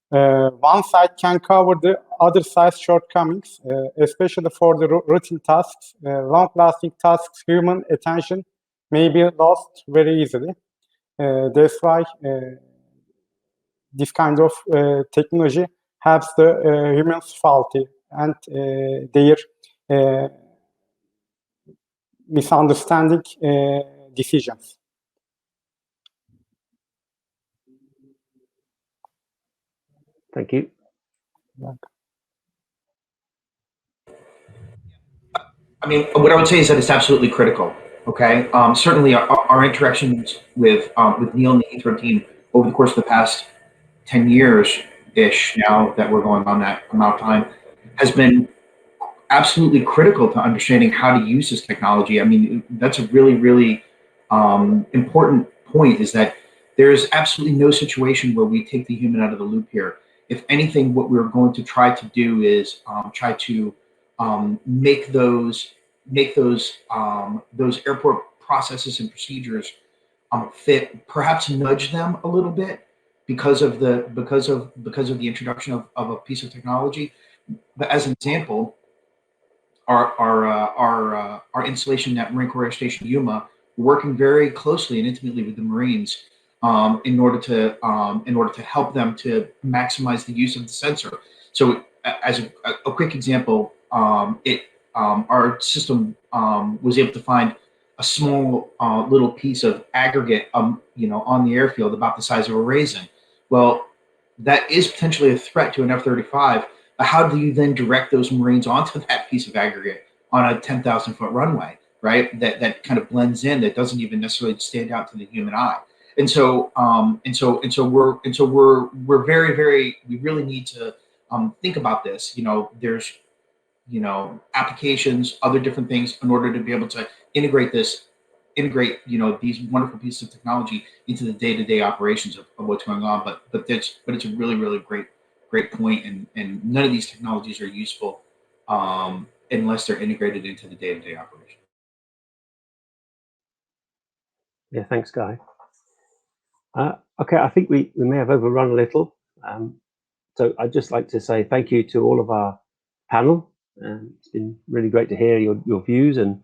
One side can cover the other side's shortcomings, especially for the routine tasks. Long-lasting tasks, human attention may be lost very easily. That's why this kind of technology helps the humans faulty and their misunderstanding decisions. Thank you. I mean, what I would say is that it's absolutely critical. Okay, certainly our interactions with Neil and the Heathrow team over the course of the past 10 years-ish now that we're going on that amount of time has been absolutely critical to understanding how to use this technology. I mean, that's a really, really important point, is that there's absolutely no situation where we take the human out of the loop here. If anything, what we're going to try to do is try to make those airport processes and procedures fit, perhaps nudge them a little bit because of the introduction of a piece of technology. But as an example, our installation at Marine Corps Air Station Yuma, working very closely and intimately with the Marines in order to help them to maximize the use of the sensor. So, as a quick example, our system was able to find a small little piece of aggregate, on the airfield about the size of a raisin. Well, that is potentially a threat to an F-35. How do you then direct those Marines onto that piece of aggregate on a 10,000-foot runway, right? That kind of blends in, that doesn't even necessarily stand out to the human eye. And so we're very, very, we really need to think about this. There's applications, other different things in order to be able to integrate these wonderful pieces of technology into the day-to-day operations of what's going on. But it's a really, really great point, and none of these technologies are useful unless they're integrated into the day-to-day operation. Yeah, thanks, Guy. Okay, I think we may have overrun a little. So I'd just like to say thank you to all of our panel. It's been really great to hear your views, and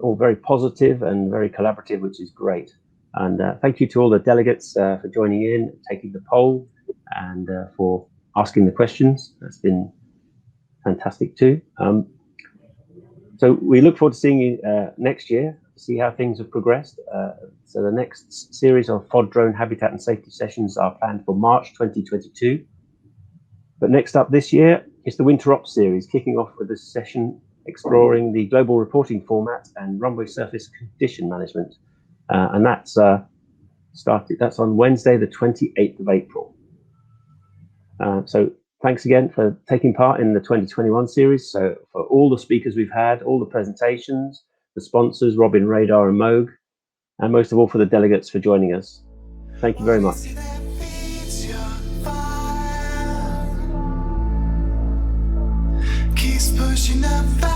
all very positive and very collaborative, which is great. And thank you to all the delegates for joining in, taking the poll, and for asking the questions. That's been fantastic too. So we look forward to seeing you next year, to see how things have progressed. So the next series of FOD drone habitat and safety sessions are planned for March 2022. But next up this year is the Winter Ops series, kicking off with a session exploring the global reporting format and runway surface condition management. And that's on Wednesday, the 28th of April. So thanks again for taking part in the 2021 series. So for all the speakers we've had, all the presentations, the sponsors, Robin, Radar and Moog, and most of all for the delegates for joining us. Thank you very much. Keeps pushing up.